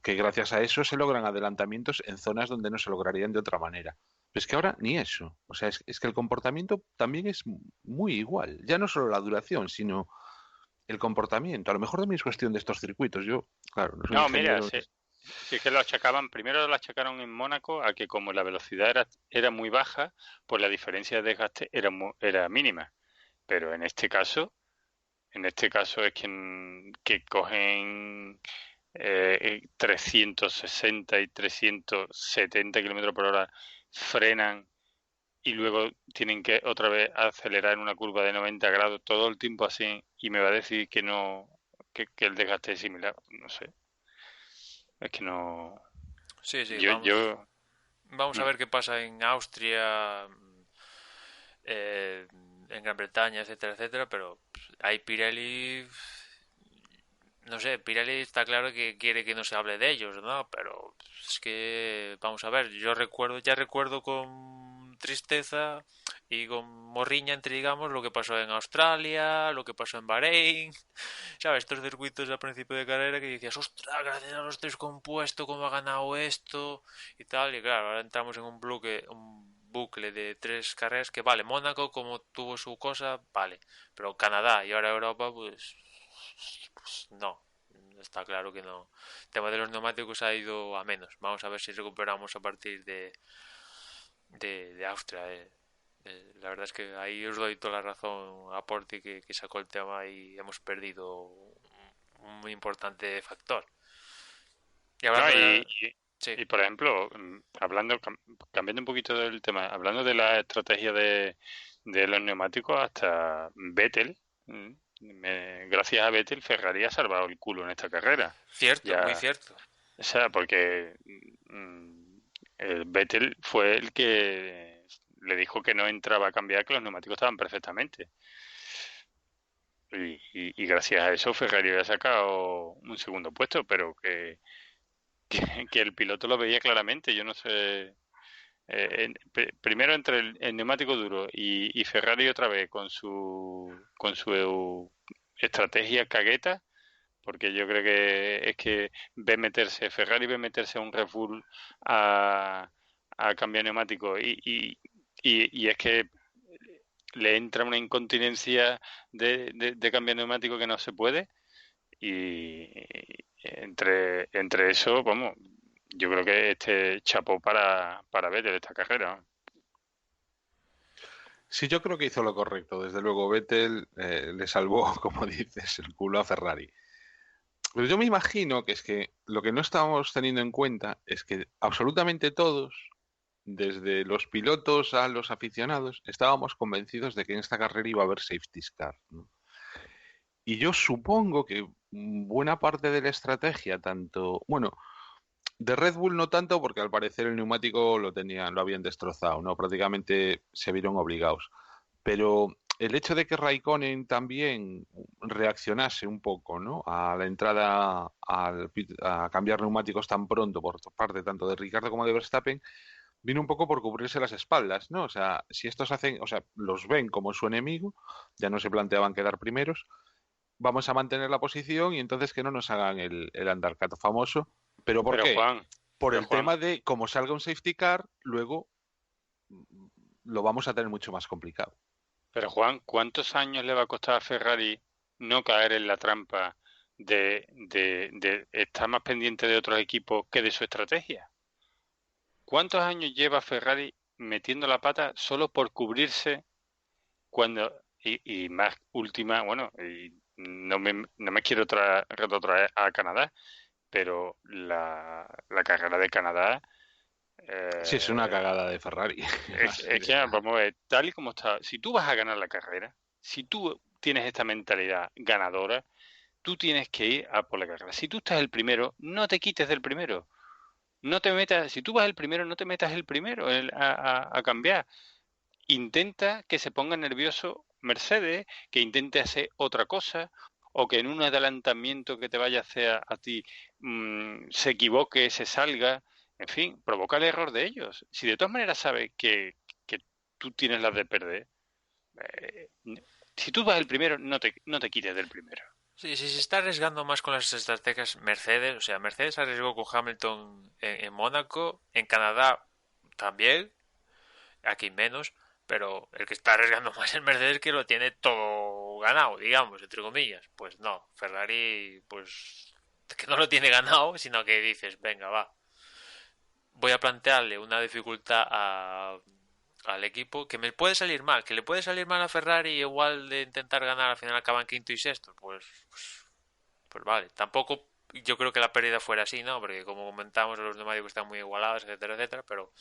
gracias a eso se logran adelantamientos en zonas donde no se lograrían de otra manera. Pero es que ahora ni eso. O sea, es que el comportamiento también es muy igual. Ya no solo la duración, sino el comportamiento. A lo mejor también es cuestión de estos circuitos. Yo, claro, no soy no, mira, ingeniero. Si es que primero lo achacaron en Mónaco a que como la velocidad era muy baja, pues la diferencia de desgaste era mínima. Pero en este caso es que cogen 360 y 370 kilómetros por hora, frenan y luego tienen que otra vez acelerar en una curva de 90 grados todo el tiempo así y me va a decir que no, que el desgaste es similar. No sé. Es que no. Sí, sí, Yo, yo, vamos a mm, ver qué pasa en Austria, eh, en Gran Bretaña, etcétera, etcétera, pero hay Pirelli, no sé, Pirelli está claro que quiere que no se hable de ellos, ¿no? Pero es que, vamos a ver, ya recuerdo con tristeza y con morriña entre, digamos, lo que pasó en Australia, lo que pasó en Bahrein, ¿sabes? Estos circuitos al principio de carrera que decías, ostras, gracias a los tres compuestos, cómo ha ganado esto y tal, y claro, ahora entramos en un bucle de tres carreras que vale, Mónaco como tuvo su cosa, vale, pero Canadá y ahora Europa, pues no, está claro que no. El tema de los neumáticos ha ido a menos. Vamos a ver si recuperamos a partir de Austria. La verdad es que ahí os doy toda la razón a Porti que sacó el tema y hemos perdido un muy importante factor. Y no, hablando de... Sí, por ejemplo, cambiando un poquito del tema, hablando de la estrategia de los neumáticos, hasta Vettel, gracias a Vettel, Ferrari ha salvado el culo en esta carrera. cierto, muy Ya, cierto. o sea, porque el Vettel fue el que le dijo que no entraba a cambiar, que los neumáticos estaban perfectamente. Y gracias a eso Ferrari había sacado un segundo puesto, pero que el piloto lo veía claramente. Yo no sé. Primero entre el neumático duro y Ferrari otra vez con su estrategia cagueta, porque yo creo que es que Ferrari ve meterse a un Red Bull a cambiar neumático y es que le entra una incontinencia de cambiar neumático que no se puede y entre eso, vamos, yo creo que este chapó para ver de esta carrera. Sí, yo creo que hizo lo correcto. Desde luego, Vettel le salvó, como dices, el culo a Ferrari. Pero yo me imagino que es que lo que no estábamos teniendo en cuenta es que absolutamente todos, desde los pilotos a los aficionados, estábamos convencidos de que en esta carrera iba a haber safety car, ¿no? Y yo supongo que buena parte de la estrategia, tanto, bueno, de Red Bull no tanto, porque al parecer el neumático lo habían destrozado, ¿no? Prácticamente se vieron obligados. Pero el hecho de que Raikkonen también reaccionase un poco, ¿no? A la entrada a cambiar neumáticos tan pronto por parte tanto de Ricardo como de Verstappen, vino un poco por cubrirse las espaldas, ¿no? O sea, si estos hacen, o sea, los ven como su enemigo, ya no se planteaban quedar primeros, vamos a mantener la posición y entonces que no nos hagan el undercut famoso. ¿Pero por Pero qué? Juan, Por pero el Juan, tema de como salga un safety car, luego lo vamos a tener mucho más complicado. pero Juan, ¿cuántos años le va a costar a Ferrari no caer en la trampa de estar más pendiente de otros equipos que de su estrategia? ¿Cuántos años lleva Ferrari metiendo la pata solo por cubrirse y más última, bueno, y no me quiero retrotraer a Canadá, pero la carrera de Canadá Sí, es una eh, cagada de Ferrari. Así es de que, claro. vamos a ver, tal y como está, si tú vas a ganar la carrera, si tú tienes esta mentalidad ganadora, tú tienes que ir a por la carrera. Si tú estás el primero, no te quites del primero. No te metas, si tú vas el primero, no te metas el primero a cambiar. Intenta que se ponga nervioso Mercedes, que intente hacer otra cosa, o que en un adelantamiento que te vaya a hacer a ti se equivoque, se salga, en fin, provoca el error de ellos. Si de todas maneras sabes que tú tienes las de perder, eh, si tú vas el primero, no te quites del primero. Sí, sí, se está arriesgando más con las estrategias Mercedes. O sea, Mercedes arriesgó con Hamilton en Mónaco, en Canadá también, aquí menos, pero el que está arriesgando más es Mercedes que lo tiene todo ganado, digamos, entre comillas. Pues no, Ferrari, pues que no lo tiene ganado, sino que dices, venga, va, voy a plantearle una dificultad al equipo que me puede salir mal, que le puede salir mal a Ferrari igual de intentar ganar, al final acaban quinto y sexto, pues vale, tampoco yo creo que la pérdida fuera así, ¿no? Porque como comentamos los neumáticos están muy igualados, etcétera, etcétera, pero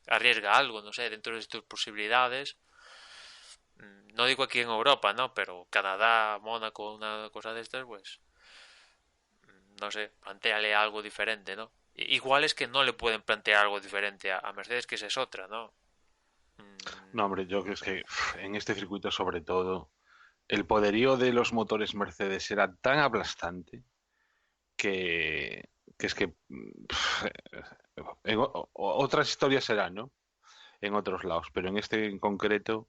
arriesga algo, no sé, dentro de tus posibilidades. No digo aquí en Europa, ¿no? Pero Canadá, Mónaco, una cosa de estas, pues no sé, planteale algo diferente, ¿no? Igual es que no le pueden plantear algo diferente a Mercedes, que esa es otra, ¿no? No, hombre, yo creo que en este circuito sobre todo el poderío de los motores Mercedes era tan aplastante que, que es que otras historias serán, ¿no? En otros lados, pero en este en concreto,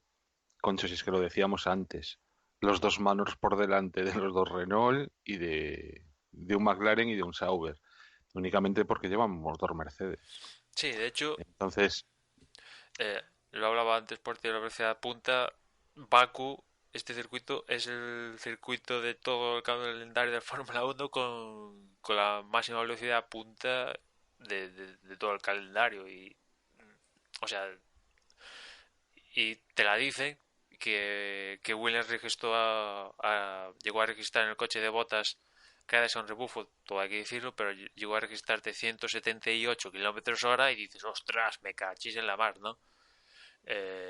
concho, si es que lo decíamos antes, los dos manos por delante de los dos Renault y de un McLaren y de un Sauber, únicamente porque llevan motor Mercedes. Sí, de hecho, Entonces, eh, lo hablaba antes por la velocidad punta. Baku, este circuito, es el circuito de todo el calendario de Fórmula 1 con la máxima velocidad punta de todo el calendario. O sea, y te la dicen que Williams llegó a registrar en el coche de Bottas cada vez un rebufo, todo hay que decirlo, pero llegó a registrar de 178 kilómetros hora y dices, ostras, me cachis en la mar, ¿no?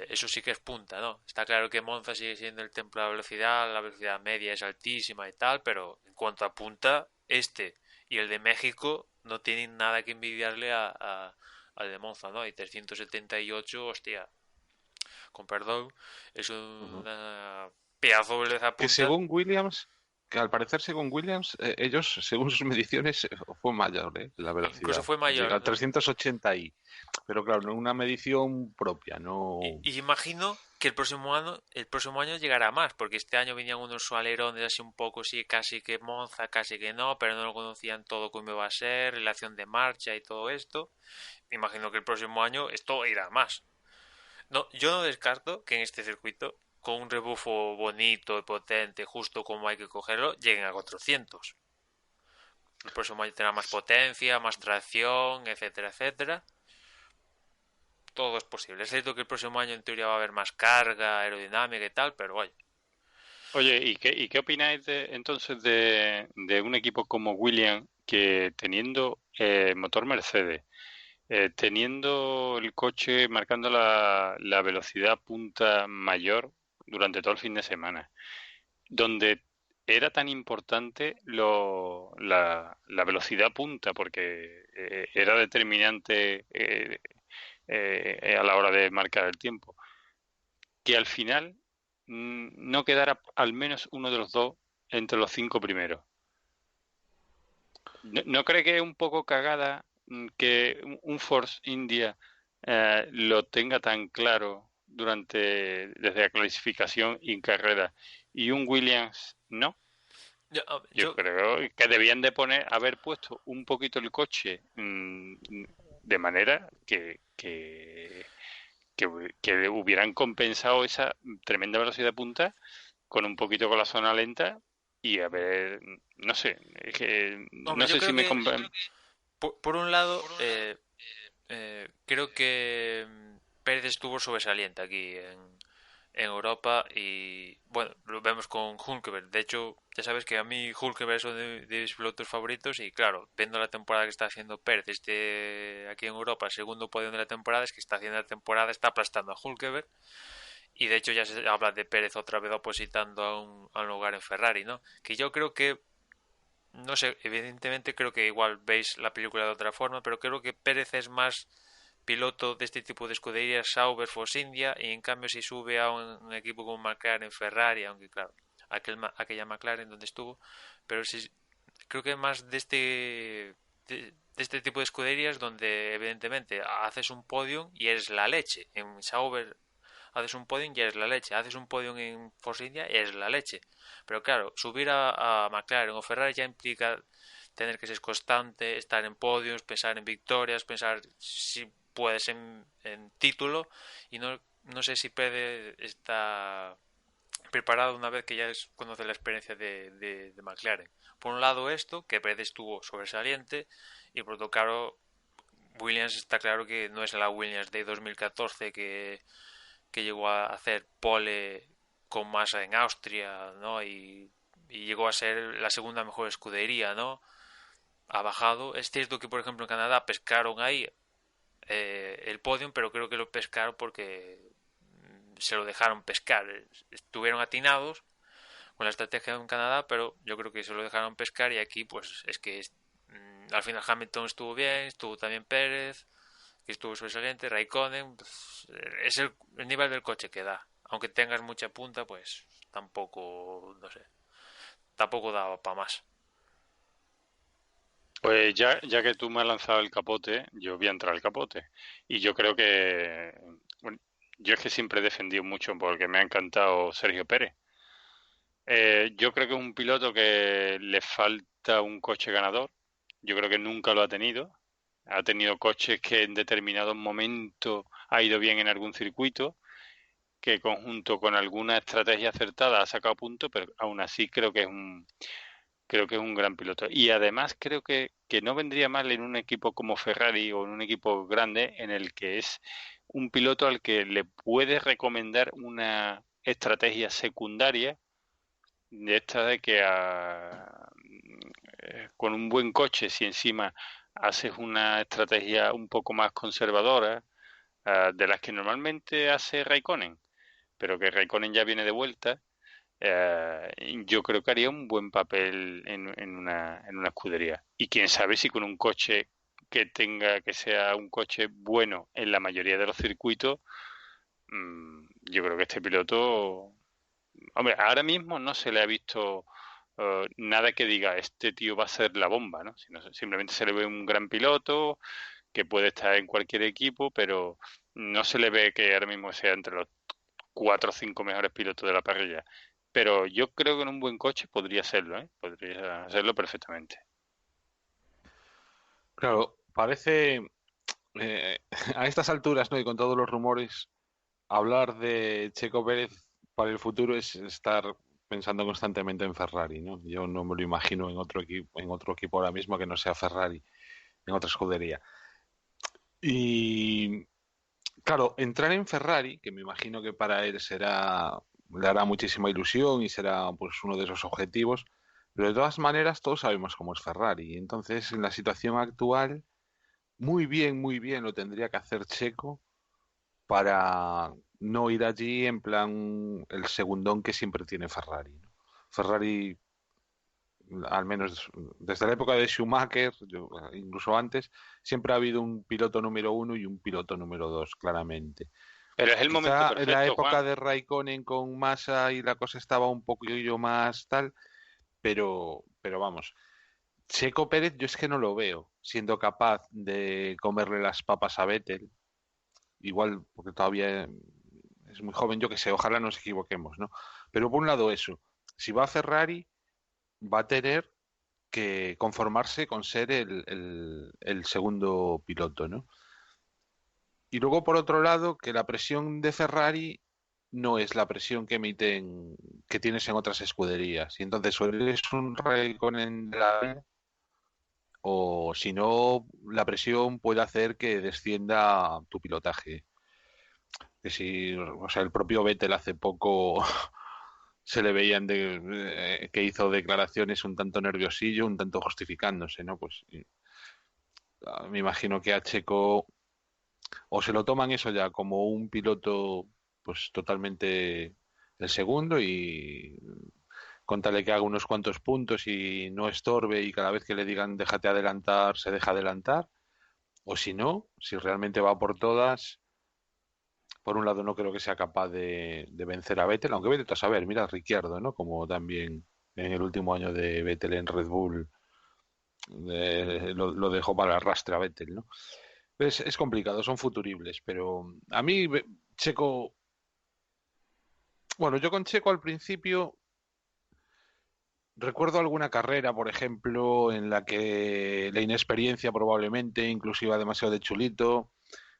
Eso sí que es punta, ¿no? Está claro que Monza sigue siendo el templo de la velocidad media es altísima y tal, pero en cuanto a punta, este y el de México no tienen nada que envidiarle al de Monza, ¿no? Y 378, hostia, con perdón, es ujú, una pedazo de velocidad que punta. según Williams, que al parecer según Williams, ellos, según sus mediciones, fue mayor, la Incluso velocidad. fue Llega mayor, a ¿no? 380 y, pero claro, no una medición propia, Y, no. y imagino que el próximo año llegará más, porque este año venían unos alerones así un poco, sí, casi que Monza, casi que no, pero no lo conocían todo cómo iba a ser, relación de marcha y todo esto. Me imagino que el próximo año esto irá a más. No, yo no descarto que en este circuito, con un rebufo bonito y potente, justo como hay que cogerlo, lleguen a 400. El próximo año tendrá más potencia, más tracción, etcétera, etcétera. Todo es posible. Es cierto que el próximo año en teoría va a haber más carga aerodinámica y tal, pero vaya. Oye, ¿y qué opináis entonces de un equipo como Williams que teniendo motor Mercedes, teniendo el coche marcando la velocidad punta mayor durante todo el fin de semana, donde era tan importante la velocidad punta porque era determinante a la hora de marcar el tiempo, que al final no quedara al menos uno de los dos entre los cinco primeros? ¿No cree que es un poco cagada que un Force India lo tenga tan claro desde la clasificación y en carrera y un Williams no? Yo, Yo yo- creo que debían de haber puesto un poquito el coche de manera que hubieran compensado esa tremenda velocidad de punta con un poquito con la zona lenta y a ver, no sé, es que hombre, no yo sé si creo me que, convence. por un lado, creo que Pérez estuvo sobresaliente aquí en Europa y, bueno, lo vemos con Hulkenberg. De hecho, ya sabes que a mí Hulkenberg es uno de mis pilotos favoritos y, claro, viendo la temporada que está haciendo Pérez aquí en Europa, segundo podio de la temporada, es que está haciendo la temporada, está aplastando a Hulkenberg. Y de hecho ya se habla de Pérez otra vez opositando a un lugar en Ferrari, ¿no? Que yo creo que, no sé, evidentemente creo que igual veis la película de otra forma, pero creo que Pérez es más piloto de este tipo de escuderías, Sauber, Force India, y en cambio si sube a un equipo como McLaren, Ferrari, aunque claro, aquella McLaren donde estuvo, pero sí, creo que más de este tipo de escuderías donde evidentemente haces un podium y eres la leche. En Sauber haces un podium y eres la leche. Haces un podium en Force India y eres la leche. Pero claro, subir a McLaren o Ferrari ya implica tener que ser constante, estar en podiums, pensar en victorias, pensar si puedes en título y no sé si Pérez está preparado una vez que ya conoce la experiencia de McLaren. Por un lado esto, que Pérez estuvo sobresaliente, y por otro claro, Williams está claro que no es la Williams de 2014 que llegó a hacer pole con Massa en Austria, ¿no? Y llegó a ser la segunda mejor escudería, ¿no? Ha bajado. Es cierto que, por ejemplo, en Canadá pescaron ahí el podium, pero creo que lo pescaron porque se lo dejaron pescar. Estuvieron atinados con la estrategia en Canadá, pero yo creo que se lo dejaron pescar, y aquí pues es que al final Hamilton estuvo bien, estuvo también Pérez, que estuvo sobresaliente, Raikkonen, pues, es el nivel del coche que da. Aunque tengas mucha punta, pues tampoco, no sé, tampoco daba para más. Pues ya que tú me has lanzado el capote, yo voy a entrar al capote. Y yo creo que, bueno, yo es que siempre he defendido mucho porque me ha encantado Sergio Pérez. Yo creo que es un piloto que le falta un coche ganador. Yo creo que nunca lo ha tenido. Ha tenido coches que en determinados momentos ha ido bien en algún circuito, que conjunto con alguna estrategia acertada ha sacado puntos, pero aún así creo que es un gran piloto. Y además creo que no vendría mal en un equipo como Ferrari o en un equipo grande en el que es un piloto al que le puedes recomendar una estrategia secundaria de esta de que con un buen coche, si encima haces una estrategia un poco más conservadora, de las que normalmente hace Raikkonen, pero que Raikkonen ya viene de vuelta, eh, yo creo que haría un buen papel en una escudería. Y quién sabe si con un coche que sea un coche bueno en la mayoría de los circuitos, yo creo que este piloto, hombre, ahora mismo no se le ha visto nada que diga este tío va a ser la bomba, ¿no? Sino simplemente se le ve un gran piloto que puede estar en cualquier equipo, pero no se le ve que ahora mismo sea entre los 4 o 5 mejores pilotos de la parrilla. Pero yo creo que en un buen coche podría serlo, ¿eh? Podría hacerlo perfectamente. Claro, parece a estas alturas, ¿no? Y con todos los rumores, hablar de Checo Pérez para el futuro es estar pensando constantemente en Ferrari, ¿no? Yo no me lo imagino en otro equipo ahora mismo que no sea Ferrari, en otra escudería. Y claro, entrar en Ferrari, que me imagino que para él le hará muchísima ilusión y será pues uno de esos objetivos, pero de todas maneras todos sabemos cómo es Ferrari. Entonces, en la situación actual, muy bien lo tendría que hacer Checo para no ir allí en plan el segundón que siempre tiene Ferrari, ¿no? Ferrari, al menos desde la época de Schumacher, incluso antes, siempre ha habido un piloto número uno y un piloto número dos, claramente. Pero es el momento Quizá en la perfecto, época Juan. de Raikkonen con Massa y la cosa estaba un poquillo más tal, pero vamos, Checo Pérez yo es que no lo veo siendo capaz de comerle las papas a Vettel, igual porque todavía es muy joven, yo que sé, ojalá nos equivoquemos, ¿no? Pero por un lado eso, si va a Ferrari, va a tener que conformarse con ser el segundo piloto, ¿no? Y luego, por otro lado, que la presión de Ferrari no es la presión que tienes en otras escuderías. Y entonces, o eres un Raikkonen de la vida, o si no, la presión puede hacer que descienda tu pilotaje. Que si, o sea, el propio Vettel hace poco se le veían que hizo declaraciones un tanto nerviosillo, un tanto justificándose, ¿no? Pues me imagino que a Checo o se lo toman eso ya como un piloto pues totalmente el segundo y contarle que haga unos cuantos puntos y no estorbe y cada vez que le digan déjate adelantar, se deja adelantar. O si no, si realmente va por todas, por un lado no creo que sea capaz de vencer a Vettel, aunque Vettel a saber, mira a Ricciardo, ¿no? Como también en el último año de Vettel en Red Bull lo dejó para el arrastre a Vettel, ¿no? Es complicado, son futuribles, pero a mí Checo, bueno, yo con Checo al principio recuerdo alguna carrera, por ejemplo, en la que la inexperiencia probablemente, incluso iba demasiado de chulito,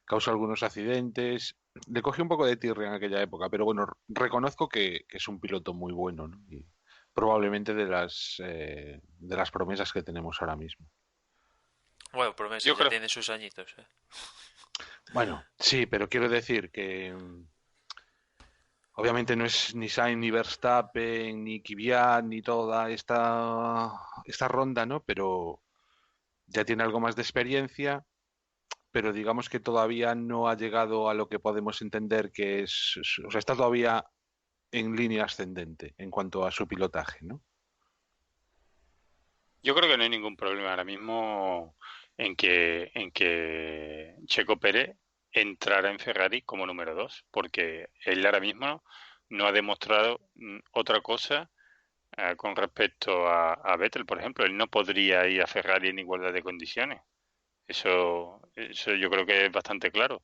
causó algunos accidentes le cogí un poco de tirria en aquella época, pero bueno, reconozco que es un piloto muy bueno, ¿no? Y probablemente de las promesas que tenemos ahora mismo. Bueno, promesa, Yo ya creo, tiene sus añitos, ¿eh? Bueno, sí, pero quiero decir que obviamente no es ni Sainz, ni Verstappen, ni Kvyat, ni toda esta ronda, ¿no? Pero ya tiene algo más de experiencia, pero digamos que todavía no ha llegado a lo que podemos entender que o sea, está todavía en línea ascendente en cuanto a su pilotaje, ¿no? yo creo que no hay ningún problema ahora mismo en que Checo Pérez entrara en Ferrari como número 2, porque él ahora mismo no ha demostrado otra cosa con respecto a Vettel, por ejemplo. Él no podría ir a Ferrari en igualdad de condiciones. Eso yo creo que es bastante claro.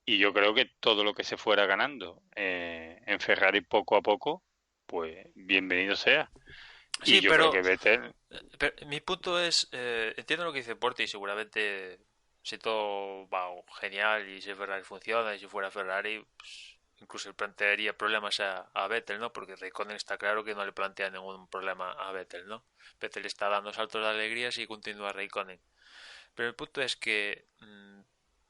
Y yo creo que todo lo que se fuera ganando en Ferrari poco a poco, pues bienvenido sea. Y Sí, yo creo que Vettel, pero mi punto es, entiendo lo que dice Porti, y seguramente si todo va genial y si Ferrari funciona y si fuera Ferrari, pues, incluso le plantearía problemas a Vettel, ¿no? Porque Raikkonen está claro que no le plantea ningún problema a Vettel, ¿no? Vettel está dando saltos de alegría si continúa Raikkonen. Pero el punto es que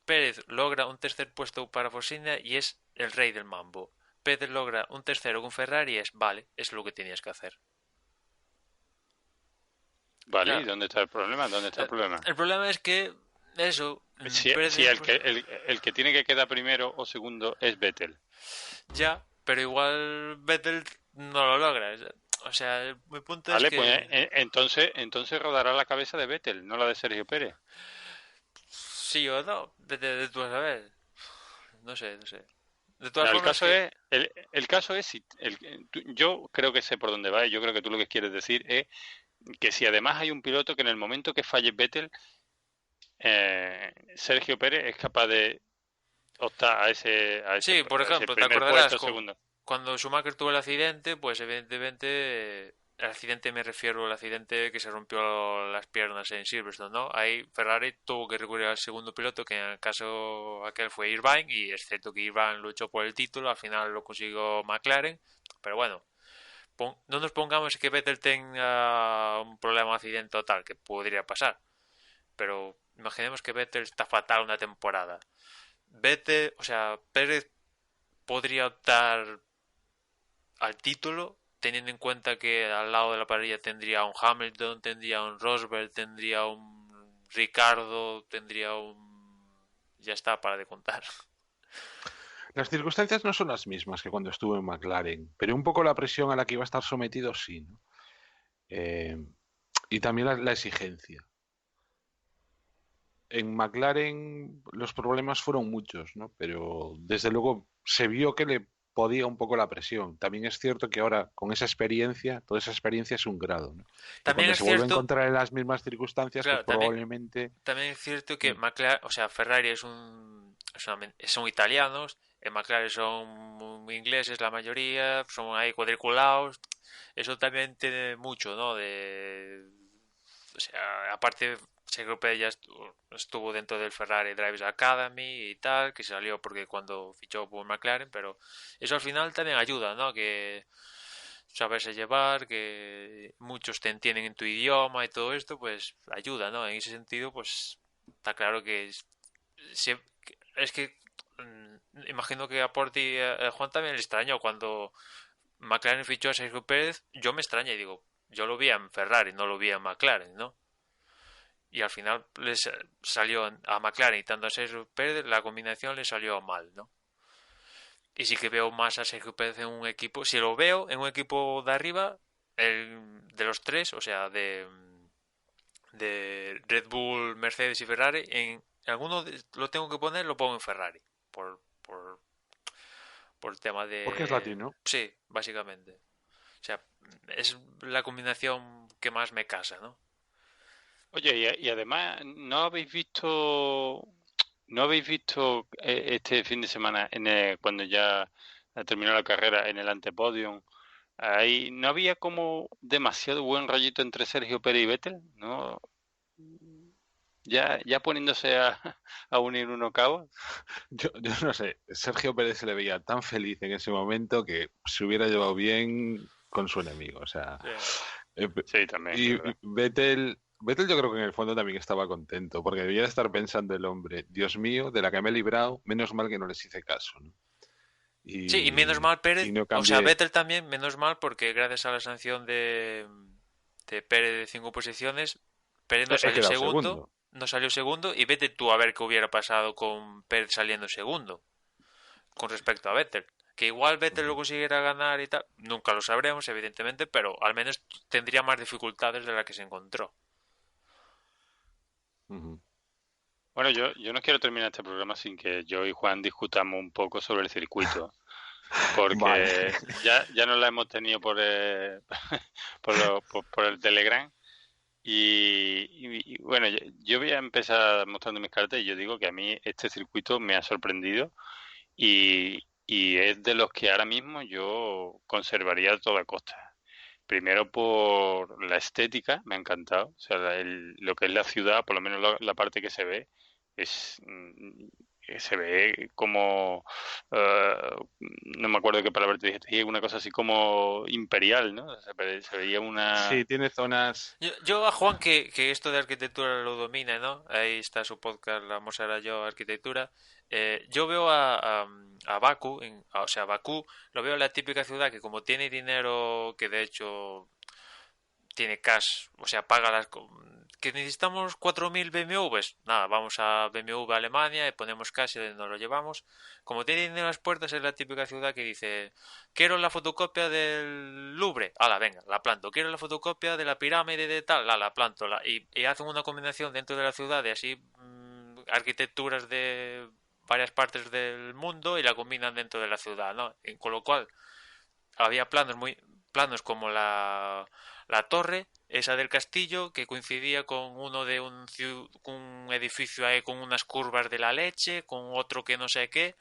Pérez logra un tercer puesto para Forcinia y es el rey del mambo. Pérez logra un tercero con Ferrari y es, vale, es lo que tenías que hacer. ¿vale? ¿Y Claro. dónde está el problema? ¿Dónde está el problema? El problema es que eso, Si Pérez, el que tiene que quedar primero o segundo es Vettel. ya, pero igual Vettel no lo logra. O sea, mi punto es Vale, pues que entonces rodará la cabeza de Vettel, no la de Sergio Pérez. sí o no, de tú a saber. No sé, no sé. De todas No, formas que el caso es si yo creo que sé por dónde va y yo creo que tú lo que quieres decir es que si además hay un piloto que en el momento que falle Vettel, Sergio Pérez es capaz de optar sí, por a ese ejemplo, te primer acordarás puesto, segundo. cuando Schumacher tuvo el accidente, pues evidentemente el accidente me refiero al accidente que se rompió las piernas en Silverstone, ¿no? Ahí Ferrari tuvo que recurrir al segundo piloto, que en el caso aquel fue Irvine, y es cierto que Irvine luchó por el título, al final lo consiguió McLaren, pero bueno, no nos pongamos que Vettel tenga un problema de accidente o tal, que podría pasar, pero imaginemos que Vettel está fatal una temporada. Vettel, o sea, Pérez podría optar al título, teniendo en cuenta que al lado de la parrilla tendría un Hamilton, tendría un Rosberg, tendría un Ricardo, tendría un... Ya está, para de contar. Las circunstancias no son las mismas que cuando estuvo en McLaren, pero un poco la presión a la que iba a estar sometido sí, ¿no? Eh, y también la exigencia. En McLaren los problemas fueron muchos, ¿no? Pero desde luego se vio que le podía un poco la presión. También es cierto que ahora con esa experiencia, toda esa experiencia es un grado, ¿no? Que También cuando es se vuelve a cierto, encontrar en las mismas circunstancias, pues claro, también, probablemente... también es cierto que Mm. McLaren, o sea, Ferrari son italianos, en McLaren son muy ingleses la mayoría, son ahí cuadriculados, eso también tiene mucho, ¿no? O sea, aparte Sergio Pérez ya estuvo dentro del Ferrari Drivers Academy y tal, que salió porque cuando fichó por McLaren, pero eso al final también ayuda, ¿no? Que saberse llevar, que muchos te entienden en tu idioma y todo esto, pues ayuda, ¿no? En ese sentido, pues está claro que es que imagino que a Porti y a Juan también le extrañó cuando McLaren fichó a Sergio Pérez, yo me extraña y digo, yo lo vi en Ferrari, no lo vi en McLaren, ¿no? Y al final les salió a McLaren y tanto a Sergio Pérez, la combinación le salió mal, ¿no? Y sí que veo más a Sergio Pérez en un equipo, si lo veo en un equipo de arriba, de los tres, o sea, de Red Bull, Mercedes y Ferrari, en alguno lo tengo que poner, lo pongo en Ferrari, por el tema Porque es de... latino. Sí, básicamente. O sea, es la combinación que más me casa, ¿no? Oye, y además, ¿no habéis visto este fin de semana cuando ya terminó la carrera en el antepodium? Ahí no había como demasiado buen rollito entre Sergio Pérez y Vettel, ¿no? Ya poniéndose a unir uno cabo. Yo no sé, Sergio Pérez se le veía tan feliz en ese momento que se hubiera llevado bien con su enemigo. O sea, Sí. Sí, también, es y verdad. Vettel yo creo que en el fondo también estaba contento, porque debía de estar pensando el hombre, Dios mío, de la que me he librado, menos mal que no les hice caso, ¿no? Sí, y menos Y, mal y Pérez, no o sea, cambié. Vettel también, menos mal porque gracias a la sanción de Pérez de 5 posiciones, Pérez no He salió quedado segundo, segundo. no salió segundo y vete tú a ver qué hubiera pasado con Pérez saliendo segundo con respecto a Vettel. Que igual Vettel lo Ujú, consiguiera ganar y tal, nunca lo sabremos, evidentemente, pero al menos tendría más dificultades de las que se encontró. ujú. Bueno, yo no quiero terminar este programa sin que yo y Juan discutamos un poco sobre el circuito, Vale. porque ya no la hemos tenido por el Telegram. Bueno, yo voy a empezar mostrando mis cartas y yo digo que a mí este circuito me ha sorprendido y es de los que ahora mismo yo conservaría a toda costa. Primero por la estética, me ha encantado. O sea, lo que es la ciudad, por lo menos la parte que se ve, es se ve como eh, no me acuerdo qué palabra te dije, una cosa así como imperial, ¿no? Se veía Sí, una. tiene zonas. Yo a Juan que esto de arquitectura lo domina, ¿no? Ahí está su podcast, la Vamos a yo arquitectura. Yo veo a Bakú, o sea, Bakú, lo veo la típica ciudad que como tiene dinero, que de hecho tiene cash, o sea, paga que necesitamos 4.000 BMWs, nada, vamos a BMW Alemania y ponemos cash y nos lo llevamos. Como tiene dinero en las puertas, es la típica ciudad que dice, quiero la fotocopia del Louvre, ala, venga, la planto. Quiero la fotocopia de la pirámide de tal, la planto. Y hacen una combinación dentro de la ciudad de así arquitecturas de varias partes del mundo y la combinan dentro de la ciudad, ¿no? Y con lo cual había planos como la torre, esa del castillo, que coincidía con uno de un edificio ahí con unas curvas de la leche, con otro que no sé qué.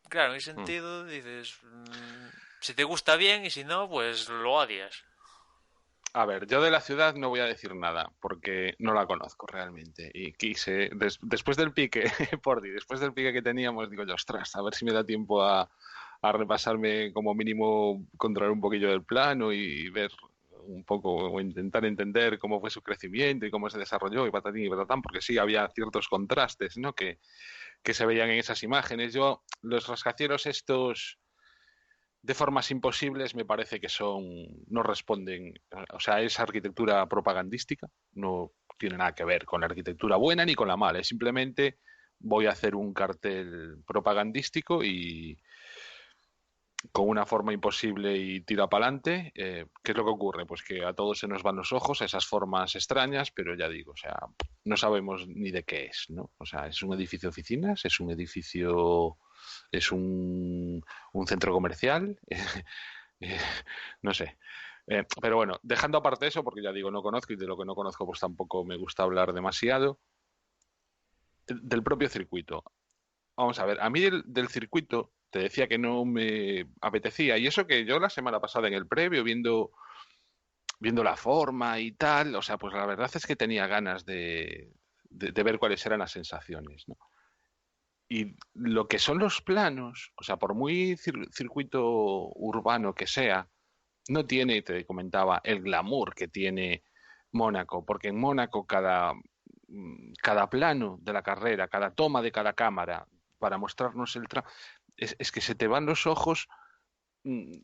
Claro, en ese Mm. sentido dices, si te gusta bien y si no, pues lo odias. A ver, yo de la ciudad no voy a decir nada, porque no la conozco realmente. Y quise, después del pique, después del pique que teníamos, digo yo, ostras, a ver si me da tiempo a repasarme como mínimo, controlar un poquillo del plano y ver un poco, o intentar entender cómo fue su crecimiento y cómo se desarrolló y patatín y patatán, porque sí, había ciertos contrastes, ¿no? Que se veían en esas imágenes. Yo, los rascacielos estos de formas imposibles me parece que no responden, o sea, es arquitectura propagandística, no tiene nada que ver con la arquitectura buena ni con la mala, es simplemente voy a hacer un cartel propagandístico y con una forma imposible y tira para adelante. ¿Qué es lo que ocurre? Pues que a todos se nos van los ojos a esas formas extrañas, pero ya digo, o sea, no sabemos ni de qué es, ¿no? O sea, es un edificio de oficinas, es un edificio, es un centro comercial, eh, no sé. Pero bueno, dejando aparte eso, porque ya digo, no conozco y de lo que no conozco, pues tampoco me gusta hablar demasiado, del propio circuito. Vamos a ver, a mí del circuito te decía que no me apetecía, y eso que yo la semana pasada en el previo, viendo la forma y tal, o sea, pues la verdad es que tenía ganas de ver cuáles eran las sensaciones, ¿no? Y lo que son los planos, o sea, por muy circuito urbano que sea, no tiene, te comentaba, el glamour que tiene Mónaco, porque en Mónaco cada plano de la carrera, cada toma de cada cámara para mostrarnos es que se te van los ojos.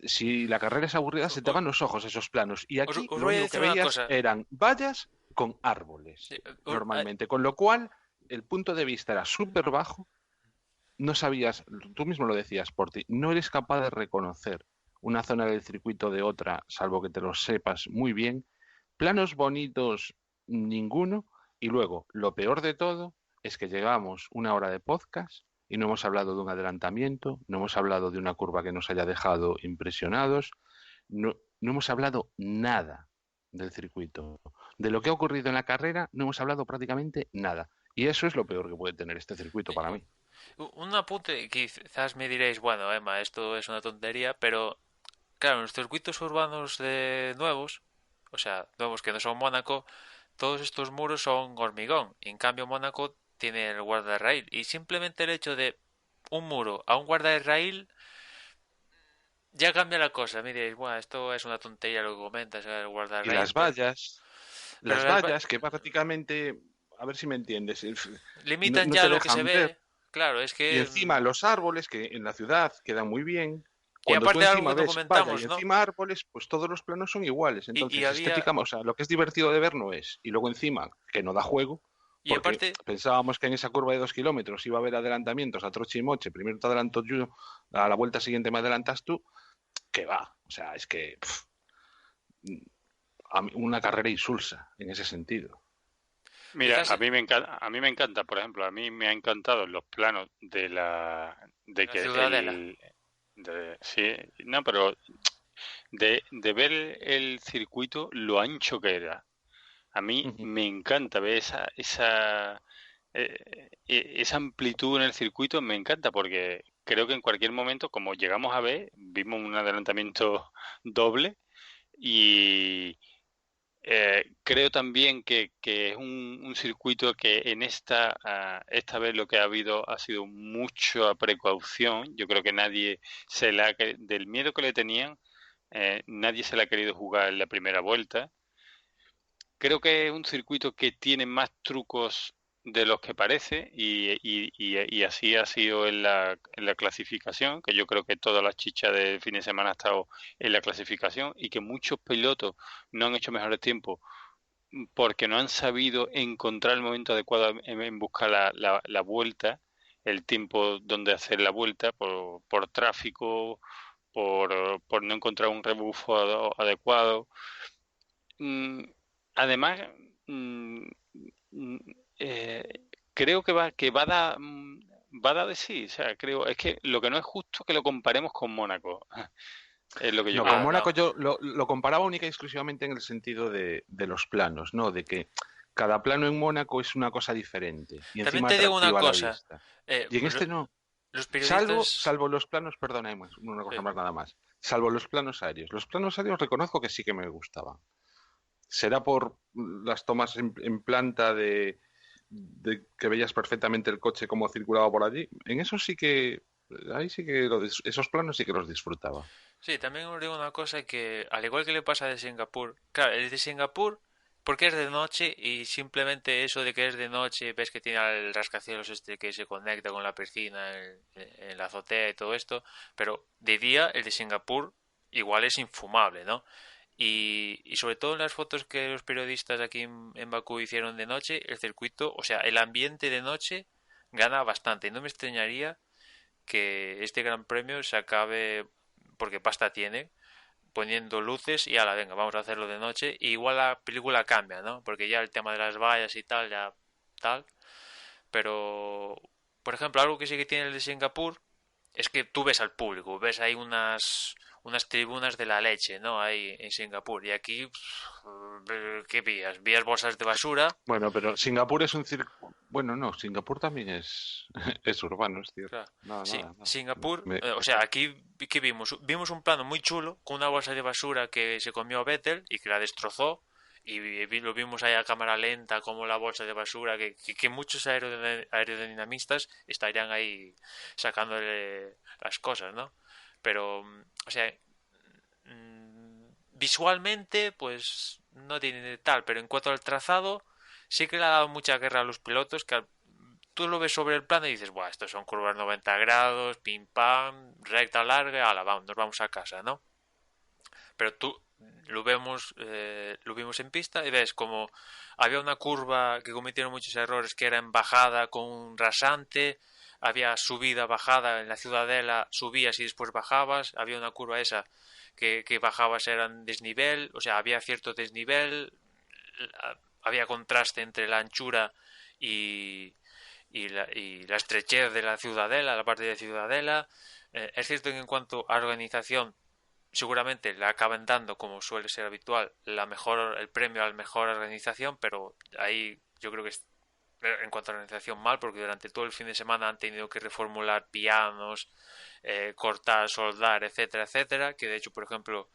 Si la carrera es aburrida, se te Os, van los ojos esos planos. Y aquí os lo voy a único que decir una veías cosa. eran vallas con árboles, Sí, normalmente. Con lo cual, el punto de vista era súper bajo. No sabías, tú mismo lo decías por ti, no eres capaz de reconocer una zona del circuito de otra, salvo que te lo sepas muy bien. Planos bonitos, ninguno. Y luego, lo peor de todo es que llegamos una hora de podcast y no hemos hablado de un adelantamiento, no hemos hablado de una curva que nos haya dejado impresionados, no hemos hablado nada del circuito. De lo que ha ocurrido en la carrera, no hemos hablado prácticamente nada. Y eso es lo peor que puede tener este circuito para mí. un apunte, quizás me diréis, bueno, Emma, esto es una tontería, pero claro, en los circuitos urbanos nuevos, o sea, nuevos que no son Mónaco, todos estos muros son hormigón. Y en cambio Mónaco tiene el guardarraíl. Y simplemente el hecho de un muro a un guardarraíl ya cambia la cosa. Me diréis, bueno, esto es una tontería lo que comentas, el Y guardarraíl. Pero las vallas que prácticamente, a ver si me entiendes, limitan no ya te lo que se dejan ver. ve. Claro, es Y que... encima los árboles, que en la ciudad quedan muy bien, Y cuando tú aparte de algo encima que no ves valla y comentamos, ¿no? encima árboles, pues todos los planos son iguales. Y Entonces, había... estéticamente, o sea, lo que es divertido de ver no es. Y luego encima, que no da juego, Y porque aparte... pensábamos que en esa curva de 2 kilómetros iba a haber adelantamientos a troche y moche. Primero te adelanto yo, a la vuelta siguiente me adelantas tú, que va. O sea, es que una carrera insulsa en ese sentido. Mira, Quizás a mí me encanta, por ejemplo, a mí me ha encantado los planos de la que ciudadela. sí, no, pero de ver el circuito, lo ancho que era. A mí Ujú. me encanta ver esa amplitud en el circuito, me encanta porque creo que en cualquier momento, como llegamos a ver, vimos un adelantamiento doble y creo también que es un circuito que en esta vez lo que ha habido ha sido mucha precaución. Yo creo que nadie del miedo que le tenían, nadie se la ha querido jugar en la primera vuelta. Creo que es un circuito que tiene más trucos de los que parece y así ha sido en la clasificación, que yo creo que toda la chicha del fin de semana ha estado en la clasificación y que muchos pilotos no han hecho mejores tiempos porque no han sabido encontrar el momento adecuado en buscar la vuelta, el tiempo donde hacer la vuelta por tráfico, por no encontrar un rebufo adecuado. Mm, Además, mm, mm, eh, creo va a dar de sí. O sea, creo, es que lo que no es justo que lo comparemos con Mónaco. Es lo que yo No, con Ah, creo. Mónaco no. yo lo comparaba única y exclusivamente en el sentido de los planos, ¿no? De que cada plano en Mónaco es una cosa diferente y También encima te digo una atractiva a la cosa. vista. eh, Y en lo- este no. los Salvo, periodistas... salvo los planos, perdona, hay una cosa Sí. más nada más. Salvo los planos aéreos. Los planos aéreos reconozco que sí que me gustaban. Será por las tomas en planta de que veías perfectamente el coche como circulaba por allí. En eso sí que, ahí sí que esos planos sí que los disfrutaba. Sí, también os digo una cosa que, al igual que le pasa de Singapur, claro, el de Singapur, porque es de noche y simplemente eso de que es de noche, ves que tiene el rascacielos este que se conecta con la piscina en la azotea y todo esto, pero de día el de Singapur igual es infumable, ¿no? Y sobre todo en las fotos que los periodistas aquí en Bakú hicieron de noche, el circuito, o sea, el ambiente de noche gana bastante. Y no me extrañaría que este gran premio se acabe, porque pasta tiene, poniendo luces y ala, venga, vamos a hacerlo de noche. Y igual la película cambia, ¿no? Porque ya el tema de las vallas y tal, ya tal. Pero, por ejemplo, algo que sí que tiene el de Singapur es que tú ves al público, ves ahí unas tribunas de la leche, ¿no? Ahí en Singapur. Y aquí, ¿qué vías? Vías bolsas de basura. Bueno, pero Singapur es un circo. Bueno, no, Singapur también es, es urbano, es cierto. Claro. Nada, Sí, nada, nada. Singapur, o Me sea, aquí ¿qué vimos? Vimos un plano muy chulo con una bolsa de basura que se comió Vettel y que la destrozó. Y lo vimos ahí a cámara lenta como la bolsa de basura que muchos aerodinamistas estarían ahí sacándole las cosas, ¿no? Pero, o sea, visualmente pues no tiene tal, pero en cuanto al trazado sí que le ha dado mucha guerra a los pilotos que tú lo ves sobre el plano y dices, buah, estos son curvas 90 grados, pim pam, recta larga, ala, vamos, nos vamos a casa, ¿no? Pero tú lo vimos en pista y ves como había una curva que cometieron muchos errores que era en bajada con un rasante, había subida, bajada en la ciudadela, subías y después bajabas, había una curva esa que bajabas eran desnivel, o sea, había cierto desnivel, había contraste entre la anchura y, y la estrechez de la ciudadela, la parte de ciudadela. Es cierto que en cuanto a organización seguramente le acaban dando, como suele ser habitual, el premio a la mejor organización, pero ahí yo creo que en cuanto a organización mal, porque durante todo el fin de semana han tenido que reformular pianos, cortar, soldar, etcétera, etcétera, que de hecho, por ejemplo,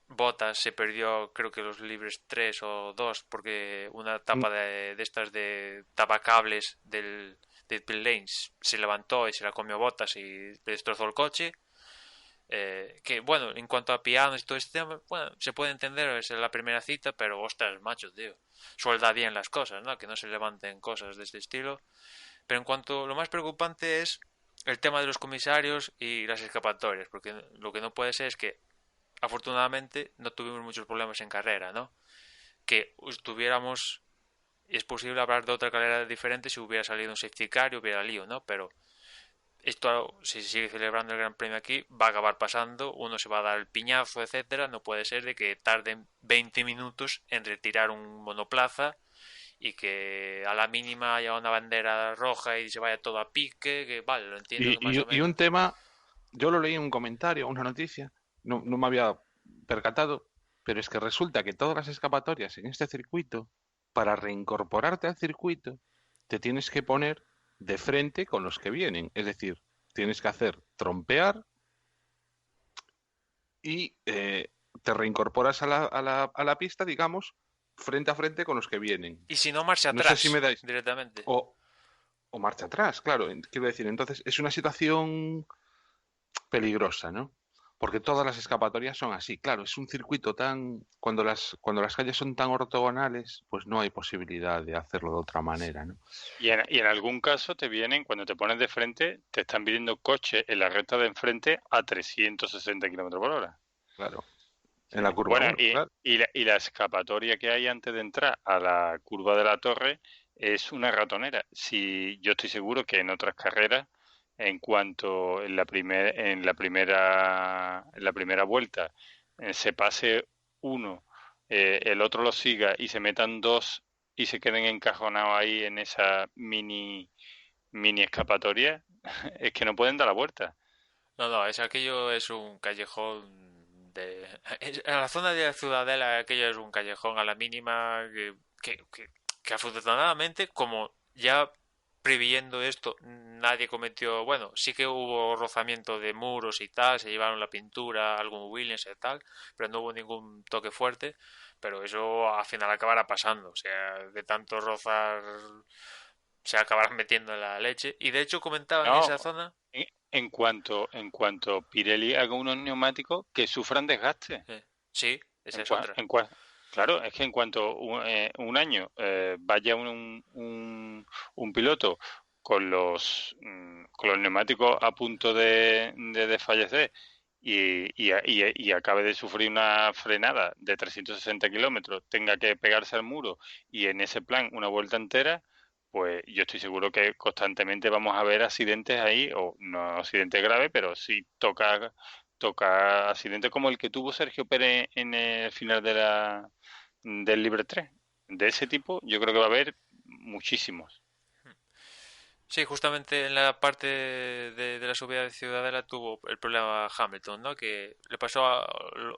Bottas se perdió, creo que los libres 3 o 2, porque una tapa de estas de tapacables de pit lanes se levantó y se la comió Bottas y le destrozó el coche. Que bueno, en cuanto a pianos y todo este tema, bueno, se puede entender, es la primera cita, pero ostras, macho, tío, suelda bien las cosas, ¿no? Que no se levanten cosas de este estilo. Pero en cuanto, lo más preocupante es el tema de los comisarios y las escapatorias, porque lo que no puede ser es que, afortunadamente, no tuvimos muchos problemas en carrera, ¿no? Que tuviéramos, y es posible hablar de otra carrera diferente si hubiera salido un safety car y hubiera lío, ¿no? Pero esto, si se sigue celebrando el Gran Premio aquí, va a acabar pasando, uno se va a dar el piñazo, etcétera. No puede ser de que tarden 20 minutos en retirar un monoplaza y que a la mínima haya una bandera roja y se vaya todo a pique, que vale, lo entiendo que más o Y un menos. tema, yo lo leí en un comentario, una noticia, no me había percatado, pero es que resulta que todas las escapatorias en este circuito, para reincorporarte al circuito, te tienes que poner de frente con los que vienen. Es decir, tienes que hacer trompear y te reincorporas a la pista, digamos, frente a frente con los que vienen. Y si no, marcha No sé si atrás me dais. directamente. O, o marcha atrás, claro. Quiero decir, entonces es una situación peligrosa, ¿no? Porque todas las escapatorias son así. Claro, es un circuito tan... cuando las calles son tan ortogonales, pues no hay posibilidad de hacerlo de otra manera, ¿no? Y en algún caso te vienen, cuando te pones de frente, te están pidiendo coche en la recta de enfrente a 360 kilómetros por hora. Claro. En Sí. la curva Bueno, 1, claro. y la escapatoria que hay antes de entrar a la curva de la torre es una ratonera. Si yo estoy seguro que en otras carreras, en cuanto en la primera vuelta se pase uno, el otro lo siga y se metan dos y se queden encajonados ahí en esa mini escapatoria, es que no pueden dar la vuelta. No, no, es aquello es un callejón de... En la zona de la Ciudadela aquello es un callejón a la mínima que afortunadamente, como ya previendo esto, nadie cometió... Bueno, sí que hubo rozamiento de muros y tal, se llevaron la pintura, algún Williams y tal, pero no hubo ningún toque fuerte, pero eso al final acabará pasando, o sea, de tanto rozar se acabarán metiendo en la leche. Y de hecho comentaban en No, esa zona... en cuanto Pirelli haga unos neumáticos que sufran desgaste. Sí, esa En es cua- otra. en cua- claro, es que en cuanto un año vaya un piloto con los neumáticos a punto de desfallecer y acabe de sufrir una frenada de 360 kilómetros, tenga que pegarse al muro y en ese plan una vuelta entera, pues yo estoy seguro que constantemente vamos a ver accidentes ahí, o no accidentes graves, pero sí toca accidentes como el que tuvo Sergio Pérez en el final del Libre 3. De ese tipo, yo creo que va a haber muchísimos. Sí, justamente en la parte de la subida de Ciudadela tuvo el problema Hamilton, ¿no? Que le pasó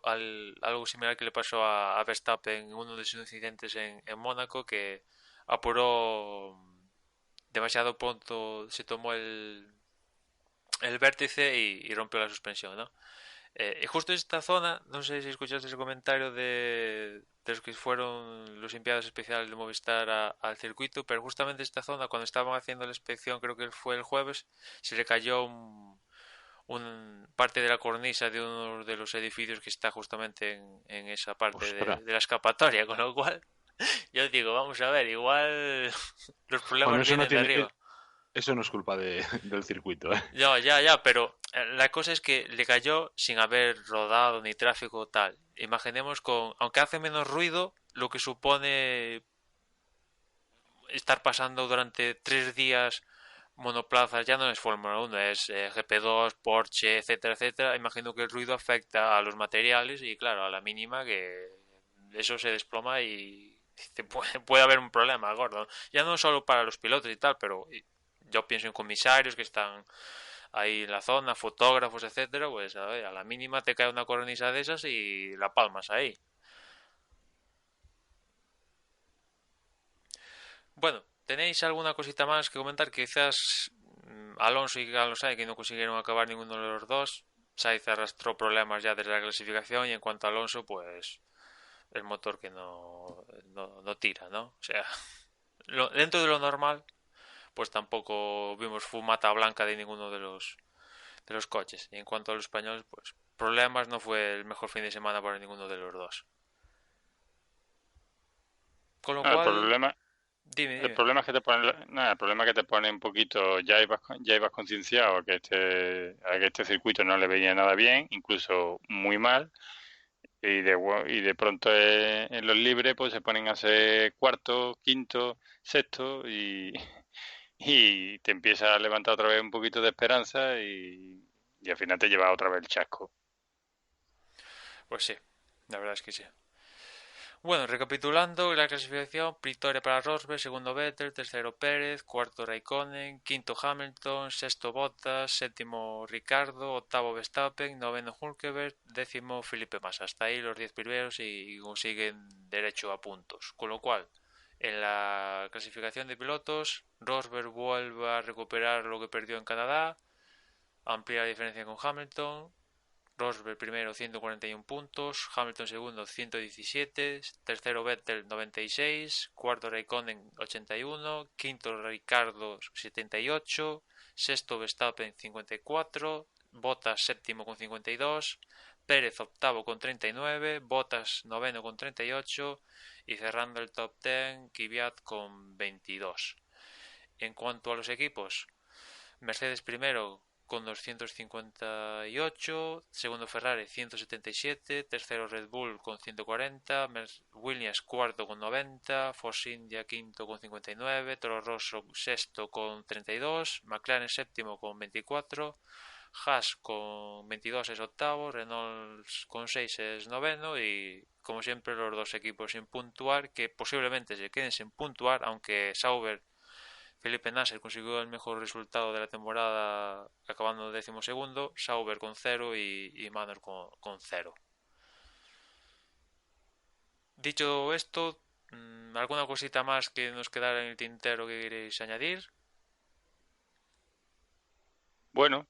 algo similar que le pasó a Verstappen en uno de sus incidentes en Mónaco, que apuró demasiado pronto, se tomó el vértice y rompió la suspensión, ¿no? Y justo en esta zona, no sé si escuchaste ese comentario de los que fueron los enviados especiales de Movistar al circuito, pero justamente esta zona, cuando estaban haciendo la inspección, creo que fue el jueves, se le cayó un parte de la cornisa de uno de los edificios que está justamente en esa parte Ostras. de la escapatoria, con lo cual yo digo, vamos a ver, igual los Bueno, problemas eso no vienen de tiene, arriba. eso no es culpa del circuito, ¿eh? Ya, ya, ya, pero la cosa es que le cayó sin haber rodado ni tráfico tal. Imaginemos con, aunque hace menos ruido, lo que supone estar pasando durante 3 días monoplazas, ya no es Fórmula 1, es GP2, Porsche, etcétera, etcétera. Imagino que el ruido afecta a los materiales y claro, a la mínima que eso se desploma y puede haber un problema gordo. Ya no solo para los pilotos y tal, pero yo pienso en comisarios que están ahí en la zona, fotógrafos, etcétera, pues a ver, a la mínima te cae una cornisa de esas y la palmas ahí. Bueno, ¿tenéis alguna cosita más que comentar? Quizás Alonso y Carlos Sainz que no consiguieron acabar ninguno de los dos. Sainz arrastró problemas ya desde la clasificación y en cuanto a Alonso, pues el motor que no tira, ¿no? O sea, dentro de lo normal, pues tampoco vimos fumata blanca de ninguno de los coches. Y en cuanto a los españoles, pues problemas, no fue el mejor fin de semana para ninguno de los dos. Con lo El cual, problema, dime. el problema es que te pone, el problema es que te pone un poquito, ya ibas concienciado a que este circuito no le venía nada bien, incluso muy mal, y de pronto en los libres pues se ponen a hacer cuarto, quinto, sexto y te empieza a levantar otra vez un poquito de esperanza y al final te lleva otra vez el chasco. Pues sí, la verdad es que sí. Bueno, recapitulando la clasificación: victoria para Rosberg, segundo Vettel, tercero Pérez, cuarto Raikkonen, quinto Hamilton, sexto Bottas, séptimo Ricardo, octavo Verstappen, noveno Hülkenberg, décimo Felipe Massa. Hasta ahí los 10 primeros y consiguen derecho a puntos. Con lo cual, en la clasificación de pilotos, Rosberg vuelve a recuperar lo que perdió en Canadá, amplía la diferencia con Hamilton. Rosberg primero 141 puntos, Hamilton segundo 117, tercero Vettel 96, cuarto Raikkonen 81, quinto Ricardo 78, sexto Verstappen 54, Bottas séptimo con 52, Pérez octavo con 39, Bottas noveno con 38 y cerrando el top 10 Kvyat con 22. En cuanto a los equipos, Mercedes primero con 258, segundo Ferrari 177, tercero Red Bull con 140, Williams cuarto con 90, Force India quinto con 59, Toro Rosso sexto con 32, McLaren séptimo con 24, Haas con 22 es octavo, Renault con 6 es noveno y como siempre los dos equipos sin puntuar, que posiblemente se queden sin puntuar, aunque Sauber Felipe Nasser consiguió el mejor resultado de la temporada acabando 12º, Sauber con 0 y Manor con 0. Dicho esto, ¿alguna cosita más que nos quedara en el tintero que queréis añadir? Bueno,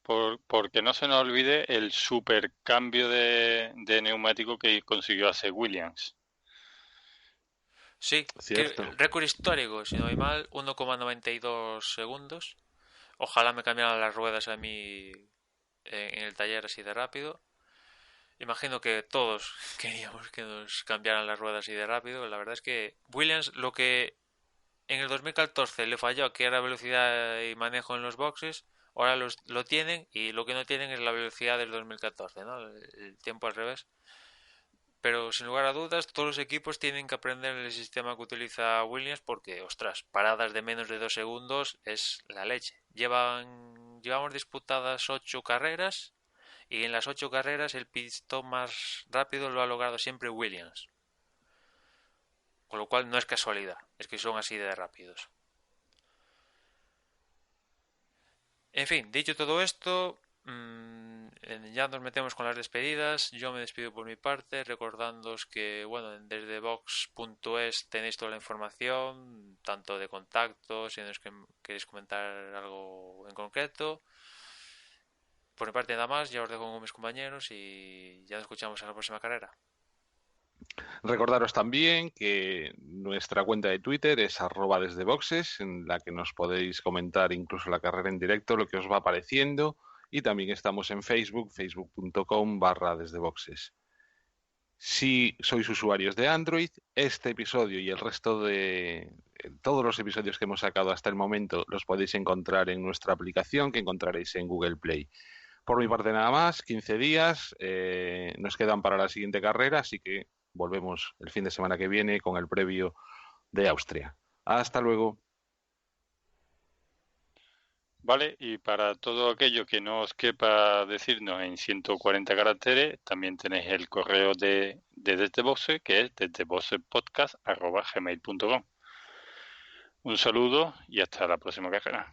porque no se nos olvide el super cambio de neumático que consiguió hacer Williams. Sí, Cierto. récord histórico, si no hay mal, 1,92 segundos. Ojalá me cambiaran las ruedas a mí en el taller así de rápido. Imagino que todos queríamos que nos cambiaran las ruedas así de rápido. La verdad es que Williams, lo que en el 2014 le falló, que era velocidad y manejo en los boxes, ahora lo tienen, y lo que no tienen es la velocidad del 2014, ¿no? El tiempo al revés. Pero sin lugar a dudas, todos los equipos tienen que aprender el sistema que utiliza Williams porque, ostras, paradas de menos de 2 segundos es la leche. Llevamos disputadas 8 carreras y en las 8 carreras el pit stop más rápido lo ha logrado siempre Williams. Con lo cual no es casualidad, es que son así de rápidos. En fin, dicho todo esto, ya nos metemos con las despedidas. Yo me despido por mi parte, recordándoos que, bueno, desde Vox.es tenéis toda la información, tanto de contacto, si nos queréis comentar algo en concreto. Por mi parte nada más, ya os dejo con mis compañeros y ya nos escuchamos en la próxima carrera. Recordaros también que nuestra cuenta de Twitter es @desdeboxes, en la que nos podéis comentar incluso la carrera en directo, lo que os va apareciendo, y también estamos en Facebook, facebook.com/desdeboxes. Si sois usuarios de Android, este episodio y el resto de todos los episodios que hemos sacado hasta el momento los podéis encontrar en nuestra aplicación que encontraréis en Google Play. Por mi parte nada más, 15 días nos quedan para la siguiente carrera, así que volvemos el fin de semana que viene con el previo de Austria. Hasta luego. Vale, y para todo aquello que no os quepa decirnos en 140 caracteres, también tenéis el correo de Desde Boxe, que es desdeboxepodcast@gmail.com. Un saludo y hasta la próxima carrera.